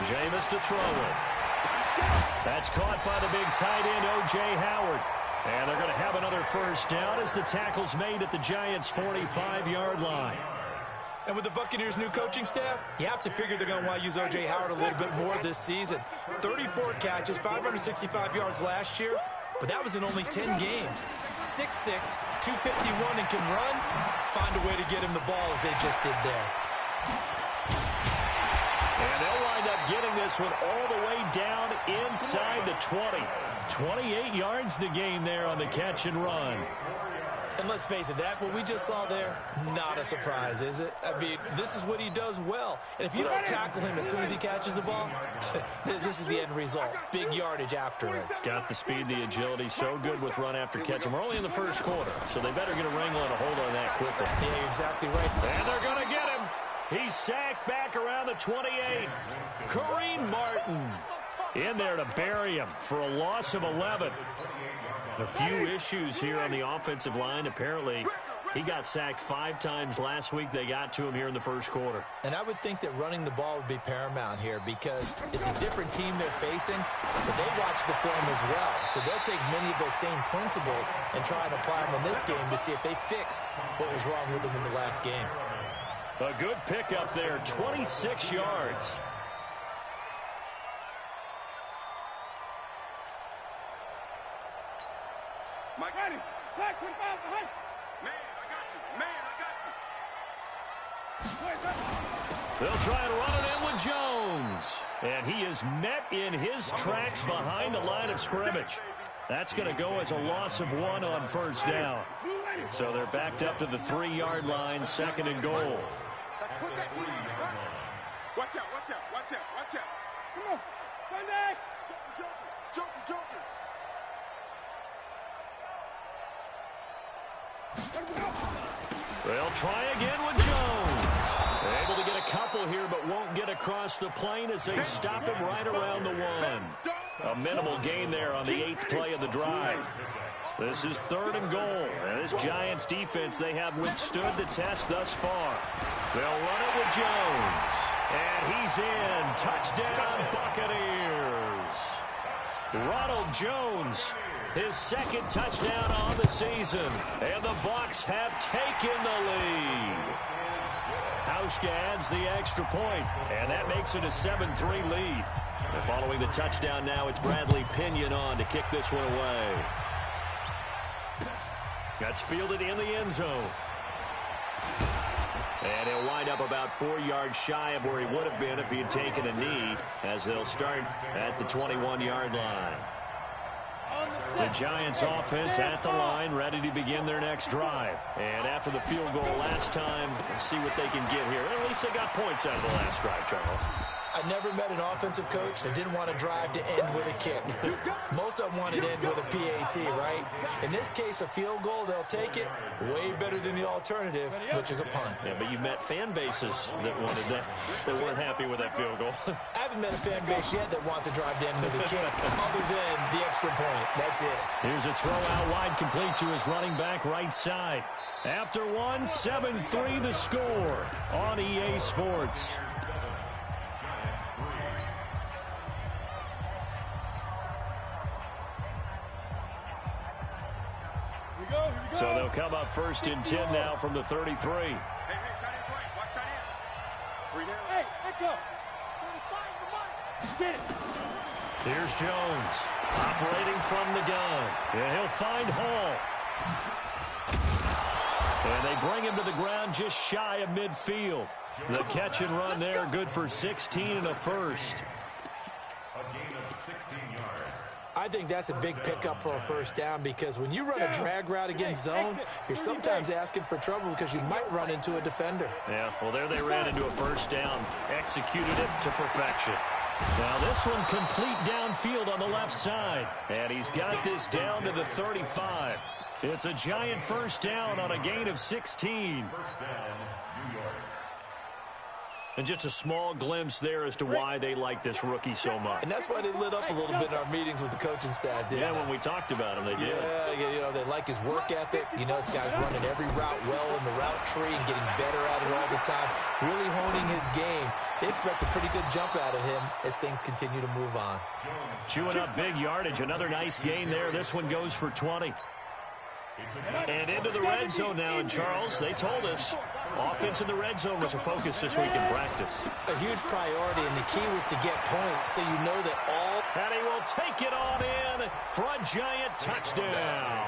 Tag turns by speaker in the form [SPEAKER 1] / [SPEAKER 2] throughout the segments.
[SPEAKER 1] Jameis to throw it. That's caught by the big tight end, O.J. Howard. And they're going to have another first down as the tackle's made at the Giants' 45-yard line.
[SPEAKER 2] And with the Buccaneers' new coaching staff, you have to figure they're going to want to use O.J. Howard a little bit more this season. 34 catches, 565 yards last year, but that was in only 10 games. 6'6", 251, and can run. Find a way to get him the ball as they just did there.
[SPEAKER 1] And they'll wind up getting this one all the way down inside the 20. 28 yards the gain there on the catch and run.
[SPEAKER 2] And let's face it, what we just saw there, not a surprise, is it? I mean, this is what he does well. And if you don't tackle him as soon as he catches the ball, this is the end result. Big yardage afterwards.
[SPEAKER 1] Got the speed, the agility, so good with run after catch. And we're only in the first quarter, so they better get a wrangle and a hold on that quickly.
[SPEAKER 2] Yeah, you're exactly right.
[SPEAKER 1] And they're going to get him. He's sacked back around the 28. Kareem Martin in there to bury him for a loss of 11. A few issues here on the offensive line. Apparently, he got sacked 5 times last week. They got to him here in the first quarter.
[SPEAKER 2] And I would think that running the ball would be paramount here because it's a different team they're facing, but they watch the film as well. So they'll take many of those same principles and try and apply them in this game to see if they fixed what was wrong with them in the last game.
[SPEAKER 1] A good pickup there, 26 yards.
[SPEAKER 3] Mike, got him. Black, put him out behind. Man, I got you.
[SPEAKER 1] They'll try and run it in with Jones. And he is met in his tracks behind the line of scrimmage. That's going to go as a loss of 1 on first down. So they're backed up to the 3-yard line, 2nd and goal.
[SPEAKER 3] Watch out, watch out, watch out, watch out. Come on. Sunday. Joker.
[SPEAKER 1] They'll try again with Jones. They're able to get a couple here, but won't get across the plane as they stop him right around the 1. A minimal gain there on the 8th play of the drive. This is 3rd and goal. And this Giants defense, they have withstood the test thus far. They'll run it with Jones. And he's in. Touchdown, Buccaneers. Ronald Jones, his 2nd touchdown on the season. And the Bucs have taken the lead. Hauschka adds the extra point, and that makes it a 7-3 lead. And following the touchdown now, it's Bradley Pinion on to kick this one away. That's fielded in the end zone. And he'll wind up about 4 yards shy of where he would have been if he had taken a knee, as they'll start at the 21-yard line. The Giants offense at the line, ready to begin their next drive. And after the field goal last time, let's see what they can get here. At least they got points out of the last drive, Charles.
[SPEAKER 2] I never met an offensive coach that didn't want to drive to end with a kick. Most of them wanted to end with a PAT, right? In this case, a field goal, they'll take it. Way better than the alternative, which is a punt.
[SPEAKER 1] Yeah, but you met fan bases that wanted that, that weren't happy with that field goal.
[SPEAKER 2] I haven't met a fan base yet that wants to drive to end with a kick, other than the extra point. That's it.
[SPEAKER 1] Here's a throw out wide, complete to his running back right side. After 1, 7-3 the score on EA Sports. So they'll come up 1st and 10 now from the 33.
[SPEAKER 3] Hey, tight end's right. Watch tight end. 3 down. Hey, echo. Get it.
[SPEAKER 1] Here's Jones operating from the gun. And he'll find Hall. And they bring him to the ground just shy of midfield. The catch and run there, good for 16 and a first.
[SPEAKER 2] I think that's a big pickup for a first down because when you run a drag route against zone, you're sometimes asking for trouble because you might run into a defender.
[SPEAKER 1] Yeah, well, there they ran into a first down. Executed it to perfection. Now this one complete downfield on the left side. And he's got this down to the 35. It's a Giant first down on a gain of 16. And just a small glimpse there as to why they like this rookie so much.
[SPEAKER 2] And that's why they lit up a little bit in our meetings with the coaching staff, didn't they?
[SPEAKER 1] When we talked about him, they did.
[SPEAKER 2] Yeah, you know, they like his work ethic. You know, this guy's running every route well in the route tree and getting better at it all the time, really honing his game. They expect a pretty good jump out of him as things continue to move on.
[SPEAKER 1] Chewing up big yardage. Another nice gain there. This one goes for 20. And into the red zone now. And, Charles, they told us offense in the red zone was a focus this week in practice.
[SPEAKER 2] A huge priority, and the key was to get points so you know that all...
[SPEAKER 1] And he will take it on in for a giant touchdown.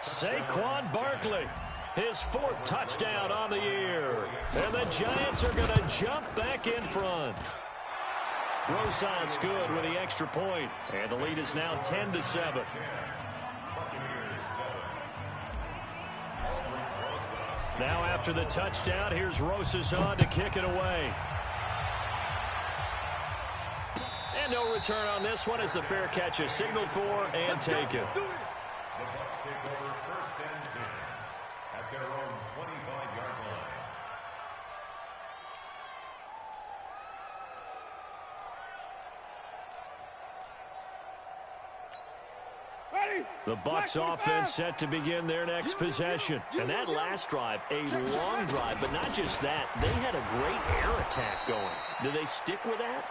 [SPEAKER 1] Saquon Barkley, his 4th touchdown on the year. And the Giants are going to jump back in front. Rosas good with the extra point. And the lead is now 10-7. Now after the touchdown, here's Rosas on to kick it away. And no return on this one as the fair catch is signaled for and taken. The Bucs offense set to begin their next possession. And that last drive, a long drive, but not just that. They had a great air attack going. Do they stick with that?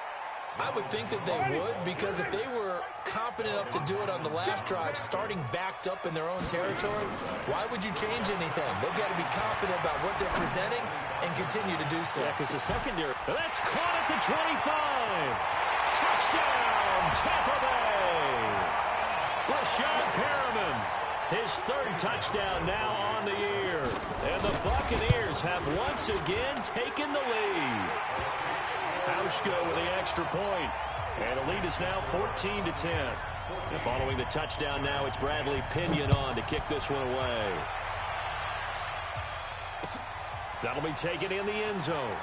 [SPEAKER 2] I would think that they would, because if they were competent enough to do it on the last drive, starting backed up in their own territory, why would you change anything? They've got to be confident about what they're presenting and continue to do so.
[SPEAKER 1] Yeah, because the secondary, that's caught at the 25. Touchdown, Tampa Bay. Rashad Perriman, his 3rd touchdown now on the year. And the Buccaneers have once again taken the lead. Hauschka with the extra point. And the lead is now 14-10. And following the touchdown now, it's Bradley Pinion on to kick this one away. That'll be taken in the end zone.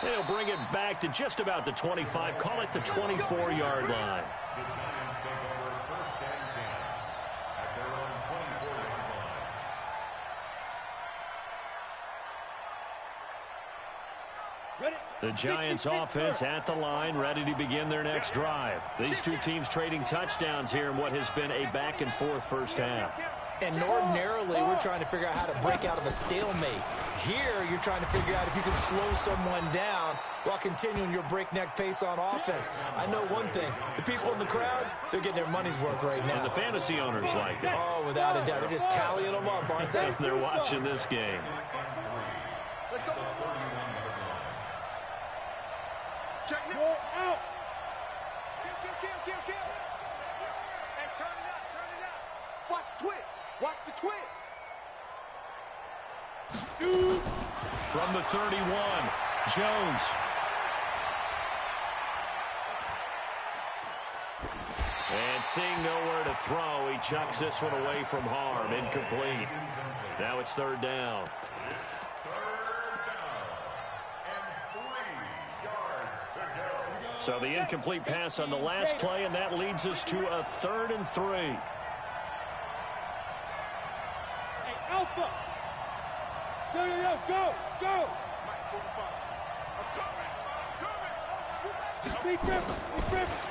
[SPEAKER 1] They'll bring it back to just about the 25. Call it the 24-yard line. The Giants offense at the line, ready to begin their next drive. These two teams trading touchdowns here in what has been a back-and-forth first half.
[SPEAKER 2] And ordinarily, we're trying to figure out how to break out of a stalemate. Here, you're trying to figure out if you can slow someone down while continuing your breakneck pace on offense. I know one thing. The people in the crowd, they're getting their money's worth right now.
[SPEAKER 1] And the fantasy owners like it.
[SPEAKER 2] Oh, without a doubt. They're just tallying them up, aren't they?
[SPEAKER 1] They're watching this game.
[SPEAKER 3] Let's go. Check it out. Kill. Hey, turn it up. Watch the twist. Watch the twist.
[SPEAKER 1] Shoot. From the 31, Jones. And seeing nowhere to throw, he chucks this one away from harm. Incomplete. Now it's 3rd down. So the incomplete pass on the last play, and that leads us to a 3rd and 3.
[SPEAKER 4] Hey, Alpha! Go!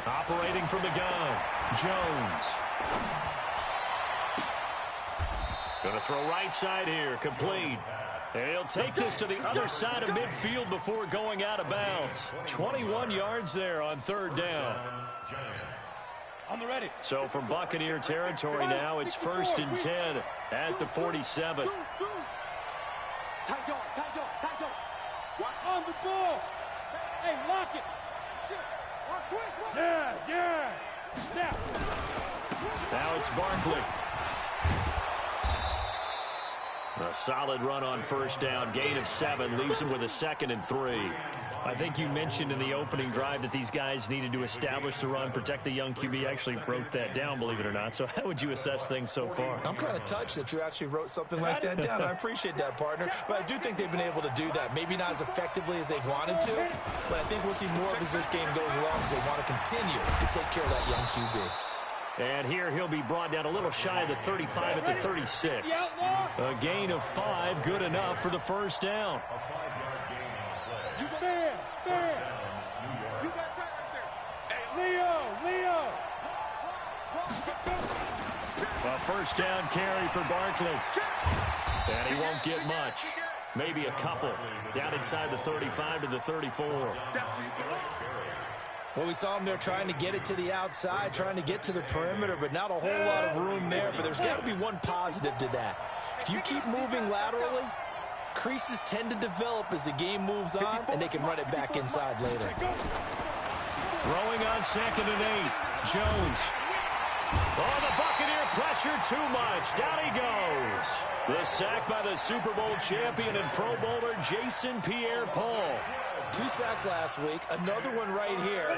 [SPEAKER 1] Operating from the gun, Jones. Going to throw right side here, complete. And he'll take this to the other side of midfield before going out of bounds. 21 yards there on 3rd down.
[SPEAKER 4] On the ready.
[SPEAKER 1] So from Buccaneer territory now, it's 1st and 10 at the 47.
[SPEAKER 3] Tight yard. Watch
[SPEAKER 4] On the ball. Hey, lock it.
[SPEAKER 3] Watch twist.
[SPEAKER 4] Yeah.
[SPEAKER 1] Now it's Barkley. A solid run on 1st down. Gain of 7 leaves him with a 2nd and 3. I think you mentioned in the opening drive that these guys needed to establish the run, protect the young QB. Actually wrote that down, believe it or not. So how would you assess things so far?
[SPEAKER 2] I'm kind of touched that you actually wrote something like that down. I appreciate that, partner. But I do think they've been able to do that. Maybe not as effectively as they've wanted to, but I think we'll see more of as this game goes along, because they want to continue to take care of that young QB.
[SPEAKER 1] And here he'll be brought down a little shy of the 35 at the 36. A gain of 5, good enough for the first down.
[SPEAKER 4] You stand.
[SPEAKER 3] You got time right there. Hey,
[SPEAKER 4] Leo.
[SPEAKER 1] A first down carry for Barkley. And he won't get much. Maybe a couple. Down inside the 35 to the 34.
[SPEAKER 2] Well, we saw him there trying to get it to the outside, trying to get to the perimeter, but not a whole lot of room there. But there's got to be one positive to that. If you keep moving laterally, creases tend to develop as the game moves on, and they can run it back inside later.
[SPEAKER 1] Throwing on 2nd and 8. Jones. Oh, the Buccaneer pressure too much. Down he goes. The sack by the Super Bowl champion and Pro Bowler Jason Pierre-Paul.
[SPEAKER 2] 2 sacks last week, another one right here.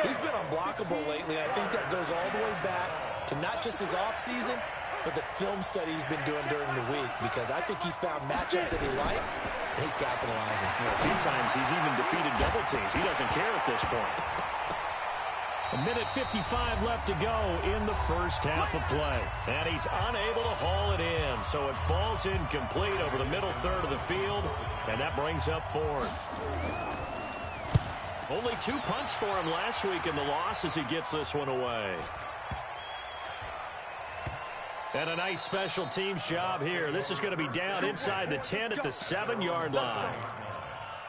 [SPEAKER 2] He's been unblockable lately, and I think that goes all the way back to not just his offseason, but the film study he's been doing during the week, because I think he's found matchups that he likes, and he's capitalizing.
[SPEAKER 1] A few times he's even defeated double teams. He doesn't care at this point. A minute 55 left to go in the first half of play. And he's unable to haul it in, so it falls incomplete over the middle third of the field, and that brings up 4th. Only 2 punts for him last week in the loss as he gets this one away. And a nice special teams job here. This is going to be down inside the 10 at the 7-yard line.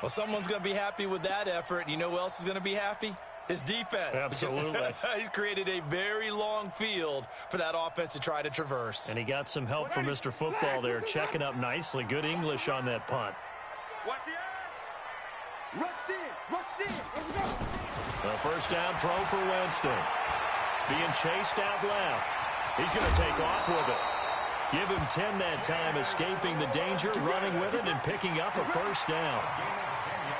[SPEAKER 2] Well, someone's going to be happy with that effort. You know who else is going to be happy? His defense.
[SPEAKER 1] Absolutely.
[SPEAKER 2] He's created a very long field for that offense to try to traverse.
[SPEAKER 1] And he got some help from Mr. Football there, checking up nicely. Good English on that punt.
[SPEAKER 3] watch the eye. Rush in.
[SPEAKER 1] The first down throw for Winston. Being chased out left. He's going to take off with it. Give him 10 that time, escaping the danger, running with it, and picking up a first down.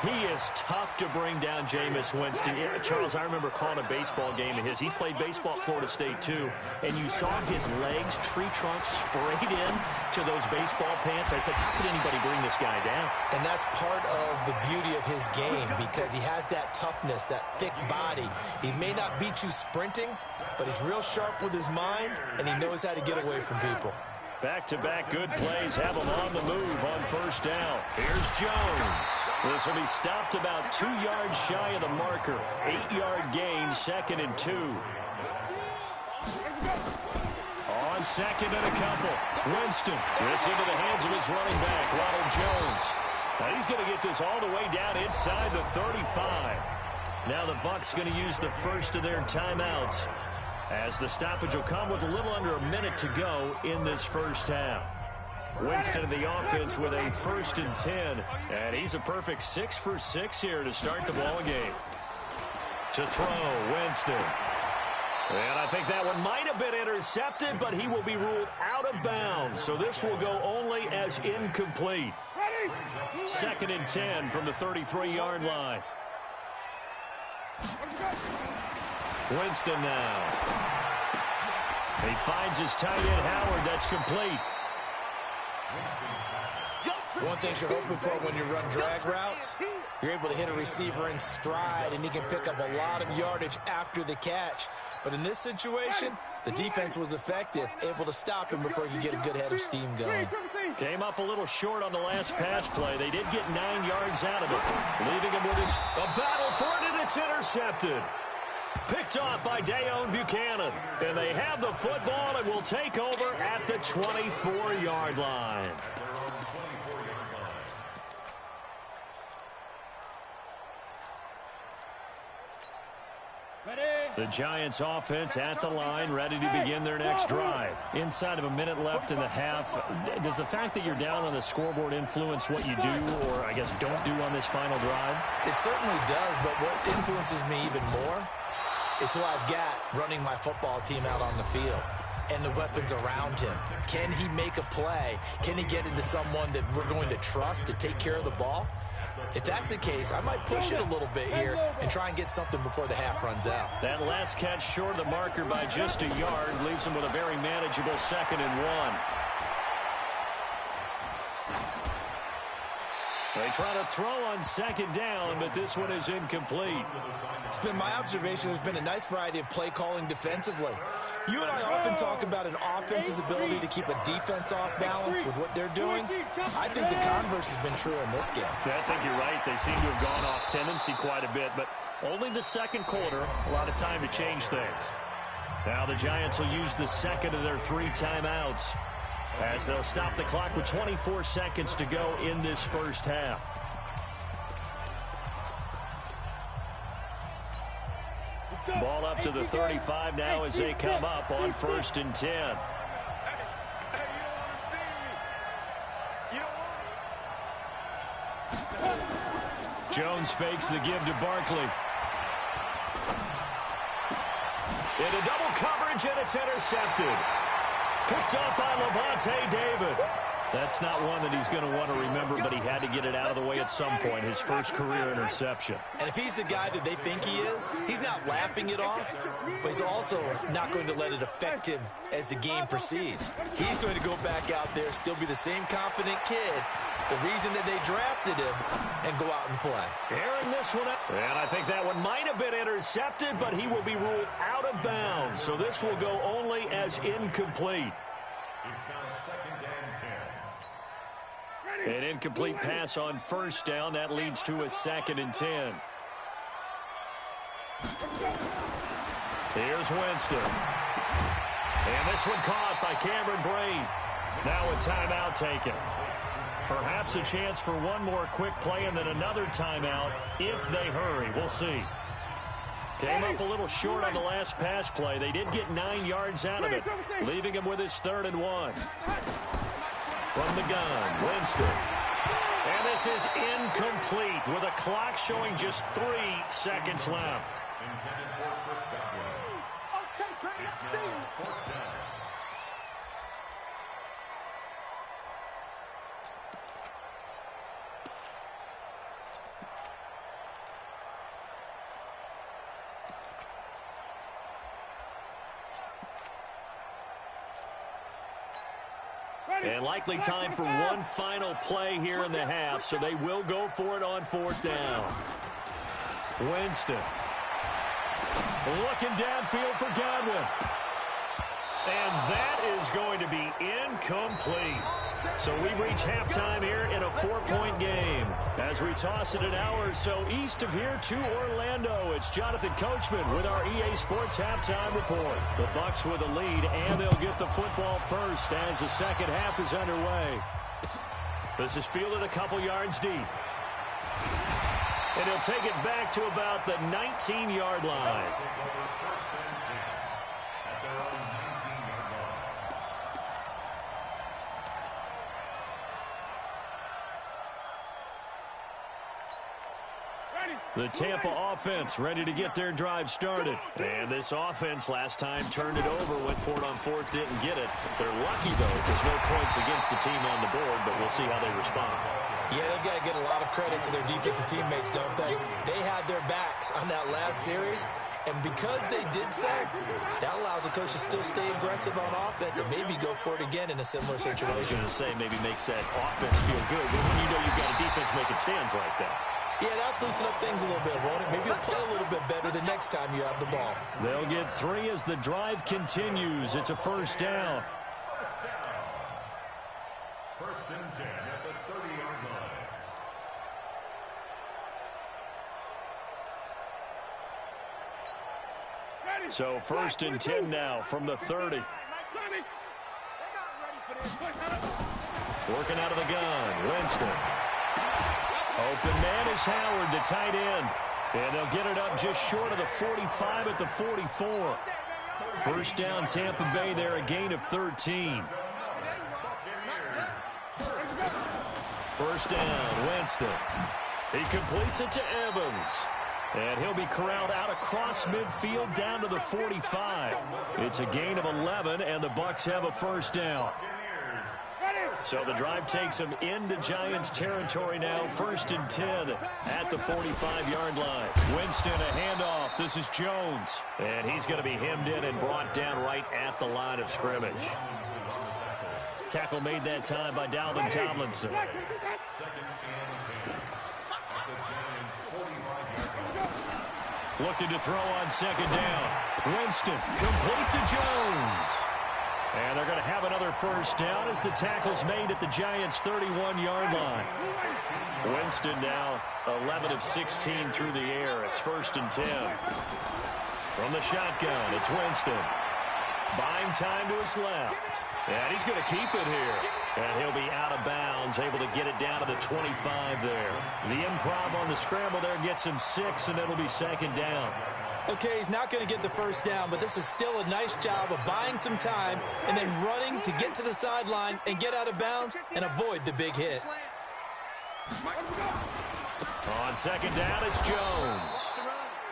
[SPEAKER 1] He is tough to bring down, Jameis Winston. Yeah, Charles, I remember calling a baseball game of his. He played baseball at Florida State, too, and you saw his legs, tree trunks sprayed in to those baseball pants. I said, how could anybody bring this guy down?
[SPEAKER 2] And that's part of the beauty of his game, because he has that toughness, that thick body. He may not beat you sprinting, but he's real sharp with his mind, and he knows how to get away from people.
[SPEAKER 1] Back-to-back good plays have him on the move on first down. Here's Jones. This will be stopped about 2 yards shy of the marker. 8-yard gain, 2nd and 2. On 2nd and a couple. Winston. This into the hands of his running back, Ronald Jones. Now he's going to get this all the way down inside the 35. Now the Bucs going to use the first of their timeouts, as the stoppage will come with a little under a minute to go in this first half. Winston in the offense with a 1st and 10. And he's a perfect 6 for 6 here to start the ball game. To throw, Winston. And I think that one might have been intercepted, but he will be ruled out of bounds. So this will go only as incomplete. 2nd and 10 from the 33-yard line. Winston now. He finds his tight end, Howard. That's complete.
[SPEAKER 2] One thing you're hoping for when you run drag routes, you're able to hit a receiver in stride, and he can pick up a lot of yardage after the catch. But in this situation, the defense was effective, able to stop him before he could get a good head of steam going.
[SPEAKER 1] Came up a little short on the last pass play. They did get 9 yards out of it, leaving him with a battle for it, and it's intercepted. Picked off by Dayon Buchanan. And they have the football and will take over at the 24-yard line. The Giants offense at the line, ready to begin their next drive. Inside of a minute left in the half, does the fact that you're down on the scoreboard influence what you do, or I guess don't do on this final drive?
[SPEAKER 2] It certainly does, but what influences me even more is who I've got running my football team out on the field and the weapons around him. Can he make a play? Can he get into someone that we're going to trust to take care of the ball? If that's the case, I might push it a little bit here and try and get something before the half runs out.
[SPEAKER 1] That last catch short of the marker by just a yard leaves him with a very manageable 2nd and 1. They try to throw on second down, but this one is incomplete.
[SPEAKER 2] It's been my observation there's been a nice variety of play calling defensively. You and I often talk about an offense's ability to keep a defense off balance with what they're doing. I think the converse has been true in this game.
[SPEAKER 1] Yeah, I think you're right. They seem to have gone off tendency quite a bit, but only the second quarter, a lot of time to change things. Now the Giants will use the second of their 3 timeouts as they'll stop the clock with 24 seconds to go in this first half. Ball up to the 35 now as they come up on 1st and 10. Jones fakes the give to Barkley. Into double coverage, and it's intercepted. Picked up by Levante David. That's not one that he's going to want to remember, but he had to get it out of the way at some point. His first career interception.
[SPEAKER 2] And if he's the guy that they think he is, he's not laughing it off, but he's also not going to let it affect him as the game proceeds. He's going to go back out there, still be the same confident kid, the reason that they drafted him, and go out and play.
[SPEAKER 1] Airing this one up. And I think that one might have been intercepted, but he will be ruled out of bounds. So this will go only as incomplete.
[SPEAKER 4] It's now 2nd and 10.
[SPEAKER 1] An incomplete pass on 1st down. That leads to a 2nd and 10. Here's Winston. And this one caught by Cameron Brate. Now a timeout taken. Perhaps a chance for one more quick play and then another timeout if they hurry. We'll see. Came up a little short on the last pass play. They did get 9 yards out of it, leaving him with his 3rd and 1. From the gun, Winston. And this is incomplete with a clock showing just 3 seconds left.
[SPEAKER 4] Intended for first down. It's now 4th down.
[SPEAKER 1] And likely time for one final play here in the half, so they will go for it on 4th down. Winston. Looking downfield for Godwin. And that is going to be incomplete. So we reach halftime here in a 4-point game. As we toss it an hour or so east of here to Orlando, it's Jonathan Coachman with our EA Sports Halftime Report. The Bucs with a lead, and they'll get the football first as the second half is underway. This is fielded a couple yards deep. And he'll take it back to about the 19-yard line. The Tampa offense ready to get their drive started. And this offense last time turned it over, went for it on 4th, didn't get it. They're lucky, though, because no points against the team on the board, but we'll see how they respond.
[SPEAKER 2] Yeah, they've got to get a lot of credit to their defensive teammates, don't they? They had their backs on that last series, and because they did so, that allows the coach to still stay aggressive on offense and maybe go for it again in a similar situation.
[SPEAKER 1] I was going to say maybe makes that offense feel good, but when you know you've got a defense making stands like that.
[SPEAKER 2] Yeah, that'll loosen up things a little bit, won't it? Maybe you'll play a little bit better the next time you have the ball.
[SPEAKER 1] They'll get 3 as the drive continues. It's a 1st down.
[SPEAKER 4] 1st and 10 at the 30-yard line.
[SPEAKER 1] So 1st and 10 now from the 30. Working out of the gun, Winston. Open man is Howard, the tight end. And they'll get it up just short of the 45 at the 44. 1st down, Tampa Bay there, a gain of 13. 1st down, Winston. He completes it to Evans. And he'll be corralled out across midfield down to the 45. It's a gain of 11, and the Bucs have a 1st down. So the drive takes them into Giants territory now. 1st and 10 at the 45-yard line. Winston, a handoff. This is Jones. And he's going to be hemmed in and brought down right at the line of scrimmage. Tackle made that time by Dalvin Tomlinson. Looking to throw on second down. Winston complete to Jones. And they're going to have another first down as the tackle's made at the Giants' 31-yard line. Winston now 11 of 16 through the air. It's 1st and 10. From the shotgun, it's Winston. Buying time to his left. And he's going to keep it here. And he'll be out of bounds, able to get it down to the 25 there. The improv on the scramble there gets him 6, and it'll be 2nd down.
[SPEAKER 2] Okay, he's not going to get the first down, but this is still a nice job of buying some time and then running to get to the sideline and get out of bounds and avoid the big hit.
[SPEAKER 1] On 2nd down, it's Jones.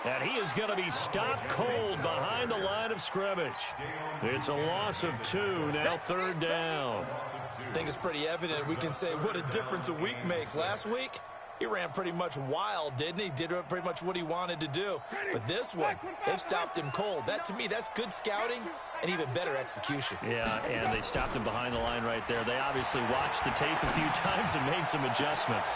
[SPEAKER 1] And he is going to be stopped cold behind the line of scrimmage. It's a loss of 2, now 3rd down.
[SPEAKER 2] I think it's pretty evident. We can say what a difference a week makes. Last week, he ran pretty much wild, didn't he? Did pretty much what he wanted to do. But this one, they've stopped him cold. That, to me, that's good scouting and even better execution.
[SPEAKER 1] Yeah, and they stopped him behind the line right there. They obviously watched the tape a few times and made some adjustments.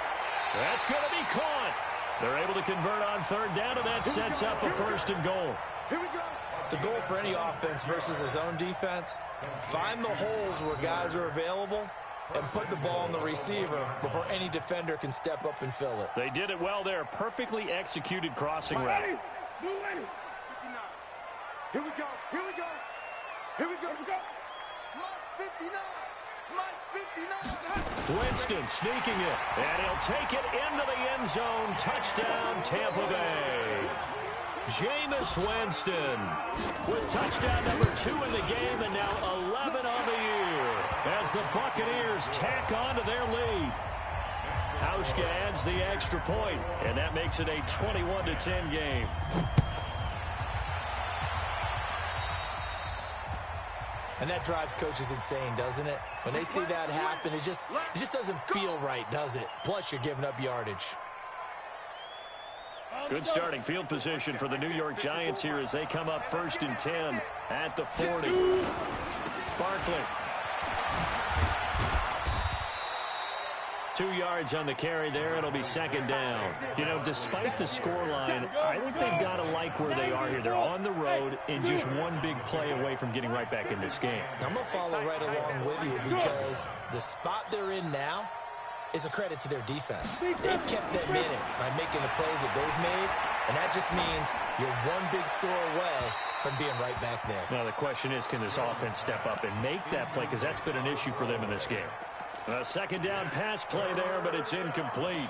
[SPEAKER 1] That's going to be caught. They're able to convert on 3rd down, and that sets up a 1st and goal.
[SPEAKER 3] Here we go.
[SPEAKER 2] The goal for any offense versus his own defense, find the holes where guys are available and put the ball on the receiver before any defender can step up and fill it.
[SPEAKER 1] They did it well there. Perfectly executed crossing route.
[SPEAKER 3] Here we go. Here we go. Here we go. Here we go. March 59. March 59.
[SPEAKER 1] Winston sneaking it, and he'll take it into the end zone. Touchdown, Tampa Bay. Jameis Winston with touchdown number 2 in the game and now 11 on the year as the Buccaneers tack on to their lead. Hauschka adds the extra point, and that makes it a 21-10 game.
[SPEAKER 2] And that drives coaches insane, doesn't it? When they see that happen, it just doesn't feel right, does it? Plus, you're giving up yardage.
[SPEAKER 1] Good starting field position for the New York Giants here as they come up 1st and 10 at the 40. Barkley. 2 yards on the carry there. It'll be 2nd down. You know, despite the scoreline, I think they've got to like where they are here. They're on the road and just one big play away from getting right back in this game.
[SPEAKER 2] I'm going to follow right along with you because the spot they're in now is a credit to their defense. They've kept them in it by making the plays that they've made, and that just means you're one big score away from being right back there.
[SPEAKER 1] Now, the question is, can this offense step up and make that play? Because that's been an issue for them in this game. A 2nd down pass play there, but it's incomplete.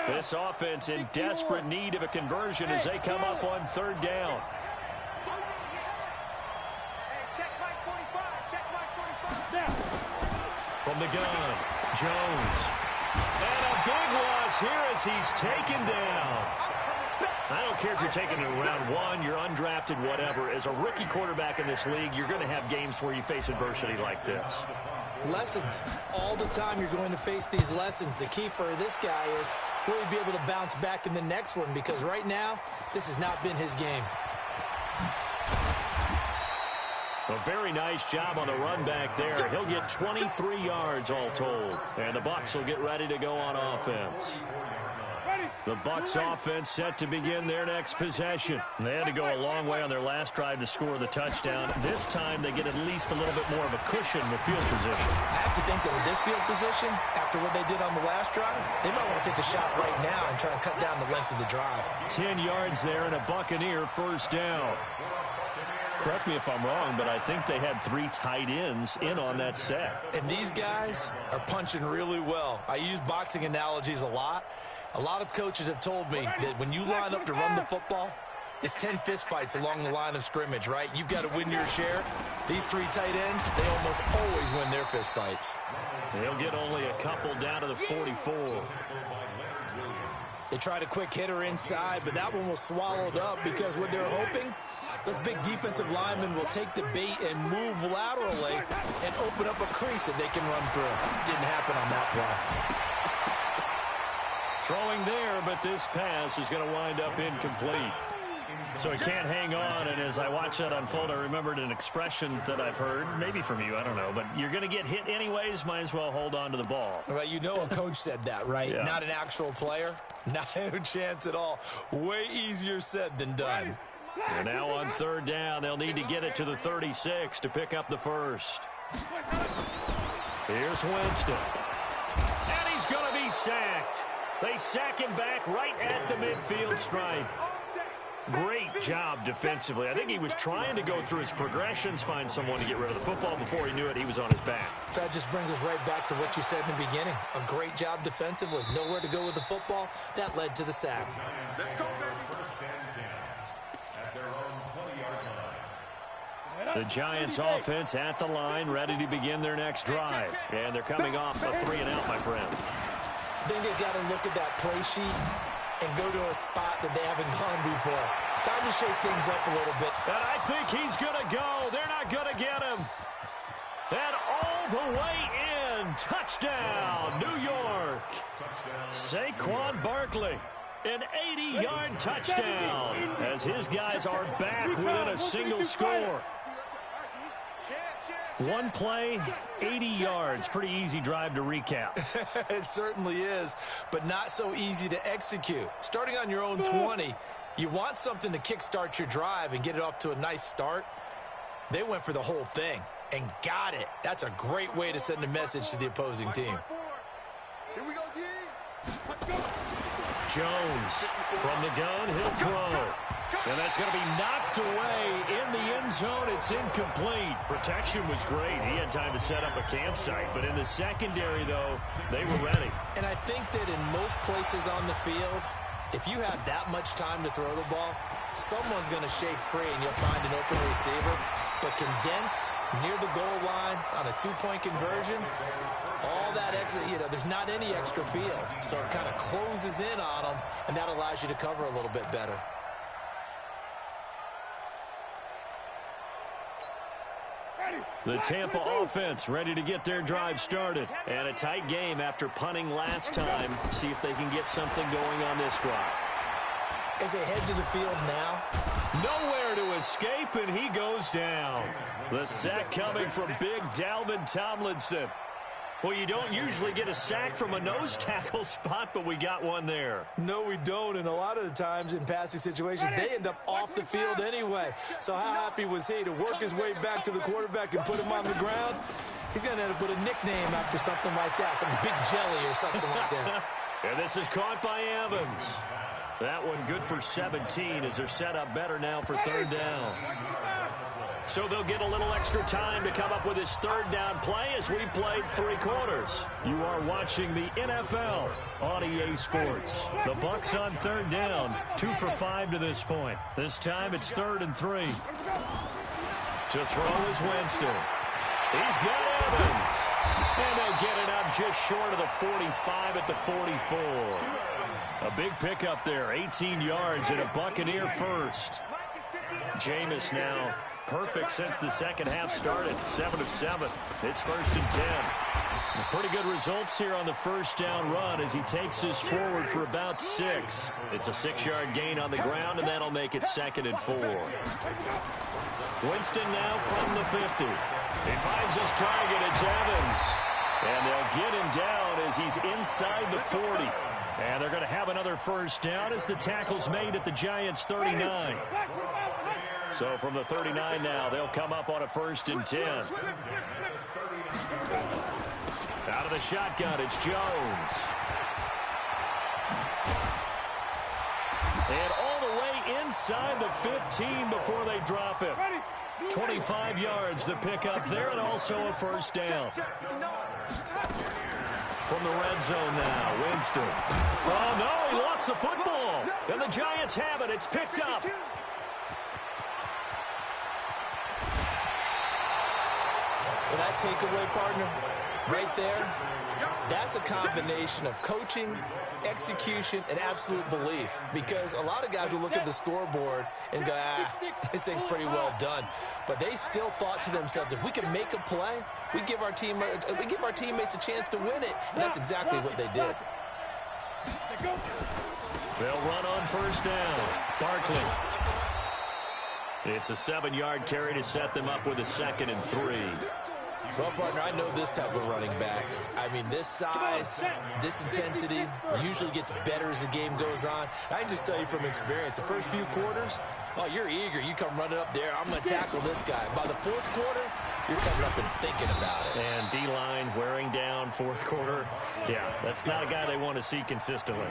[SPEAKER 1] This offense in desperate need of a conversion as they come up on 3rd down. From the gun, Jones. And a big loss here as he's taken down. I don't care if you're taking it in round 1, you're undrafted, whatever. As a rookie quarterback in this league, you're going to have games where you face adversity like this.
[SPEAKER 2] Lessons. All the time you're going to face these lessons. The key for this guy is will he be able to bounce back in the next one? Because right now, this has not been his game.
[SPEAKER 1] A very nice job on the run back there. He'll get 23 yards all told. And the Bucs will get ready to go on offense. The Bucs offense set to begin their next possession. They had to go a long way on their last drive to score the touchdown. This time they get at least a little bit more of a cushion with field position.
[SPEAKER 2] I have to think that with this field position, after what they did on the last drive, they might want to take a shot right now and try and cut down the length of the drive.
[SPEAKER 1] 10 yards there and a Buccaneer 1st down. Correct me if I'm wrong, but I think they had 3 tight ends in on that set.
[SPEAKER 2] And these guys are punching really well. I use boxing analogies a lot. A lot of coaches have told me that when you line up to run the football, it's 10 fistfights along the line of scrimmage, right? You've got to win your share. These 3 tight ends, they almost always win their fistfights.
[SPEAKER 1] They'll get only a couple down to the 44.
[SPEAKER 2] They tried a quick hitter inside, but that one was swallowed up because what they're hoping, those big defensive linemen will take the bait and move laterally and open up a crease that they can run through. Didn't happen on that play.
[SPEAKER 1] Throwing there, but this pass is going to wind up incomplete. So he can't hang on, and as I watch that unfold, I remembered an expression that I've heard, maybe from you, I don't know, but you're going to get hit anyways, might as well hold on to the ball.
[SPEAKER 2] Well, you know a coach said that, right?
[SPEAKER 1] Yeah. Not
[SPEAKER 2] an actual player? Not a chance at all. Way easier said than done.
[SPEAKER 1] And now on third down, they'll need to get it to the 36 to pick up the first. Here's Winston. And he's going to be sacked. They sack him back right at the midfield stripe. Great job defensively. I think he was trying to go through his progressions, find someone to get rid of the football. Before he knew it, he was on his back.
[SPEAKER 2] So that just brings us right back to what you said in the beginning. A great job defensively. Nowhere to go with the football. That led to the sack.
[SPEAKER 1] The Giants offense at the line, ready to begin their next drive. And they're coming off a 3-and-out, my friend.
[SPEAKER 2] I think they've got to look at that play sheet and go to a spot that they haven't gone before. Time to shake things up a little bit.
[SPEAKER 1] And I think he's going to go. They're not going to get him. And all the way in. Touchdown, New York. Saquon Barkley. An 80-yard touchdown as his guys are back within a single score. One play, 80 yards. Pretty easy drive to recap.
[SPEAKER 2] It certainly is, but not so easy to execute. Starting on your own 20, you want something to kickstart your drive and get it off to a nice start. They went for the whole thing and got it. That's a great way to send a message to the opposing team.
[SPEAKER 3] Here we go, G. Let's go.
[SPEAKER 1] Jones from the gun, he'll throw. And that's going to be knocked away in the end zone. It's incomplete. Protection was great. He had time to set up a campsite. But in the secondary, though, they were ready.
[SPEAKER 2] And I think that in most places on the field, if you have that much time to throw the ball, someone's going to shake free and you'll find an open receiver. But condensed near the goal line on a two-point conversion, all that extra, there's not any extra field. So it kind of closes in on them, and that allows you to cover a little bit better.
[SPEAKER 1] The Tampa offense ready to get their drive started. And a tight game after punting last time. See if they can get something going on this drive.
[SPEAKER 2] As they head to the field now.
[SPEAKER 1] Nowhere to escape, and he goes down. The sack coming from big Dalvin Tomlinson. Well, you don't usually get a sack from a nose tackle spot, but we got one there.
[SPEAKER 2] No, we don't, and a lot of the times in passing situations, they end up off the field anyway. So how happy was he to work his way back to the quarterback and put him on the ground? He's going to have to put a nickname after something like that, some big jelly or something like that.
[SPEAKER 1] And this is caught by Evans. That one good for 17 as they're set up better now for third down. So they'll get a little extra time to come up with his third down play as we played 3 quarters. You are watching the NFL on EA Sports. The Bucs on third down, 2 for 5 to this point. This time it's 3rd and 3. To throw is Winston. He's got Evans. And they'll get it up just short of the 45 at the 44. A big pickup there, 18 yards and a Buccaneer first. Jameis now perfect since the second half started. 7 of 7. It's 1st and 10. Pretty good results here on the first down run as he takes us forward for about 6. It's a 6-yard gain on the ground, and that'll make it 2nd and 4. Winston now from the 50. He finds his target. It's Evans. And they'll get him down as he's inside the 40. And they're going to have another first down as the tackle's made at the Giants' 39. So from the 39 now, they'll come up on a 1st and 10. Out of the shotgun, it's Jones. And all the way inside the 15 before they drop him. 25 yards the pickup there, and also a first down. From the red zone now, Winston. Oh, no, he lost the football. And the Giants have it. It's picked up.
[SPEAKER 2] Well, that takeaway, partner, right there, that's a combination of coaching, execution, and absolute belief. Because a lot of guys will look at the scoreboard and go, this thing's pretty well done. But they still thought to themselves, if we can make a play, we give our teammates a chance to win it. And that's exactly what they did.
[SPEAKER 1] They'll run on first down. Barkley. It's a 7-yard carry to set them up with a 2nd and 3.
[SPEAKER 2] Well, partner, I know this type of running back. I mean, this size, this intensity usually gets better as the game goes on. I can just tell you from experience, the first few quarters, oh, you're eager. You come running up there, I'm going to tackle this guy. By the 4th quarter, you're coming up and thinking about it.
[SPEAKER 1] And D-line wearing down 4th quarter. Yeah, that's not a guy they want to see consistently.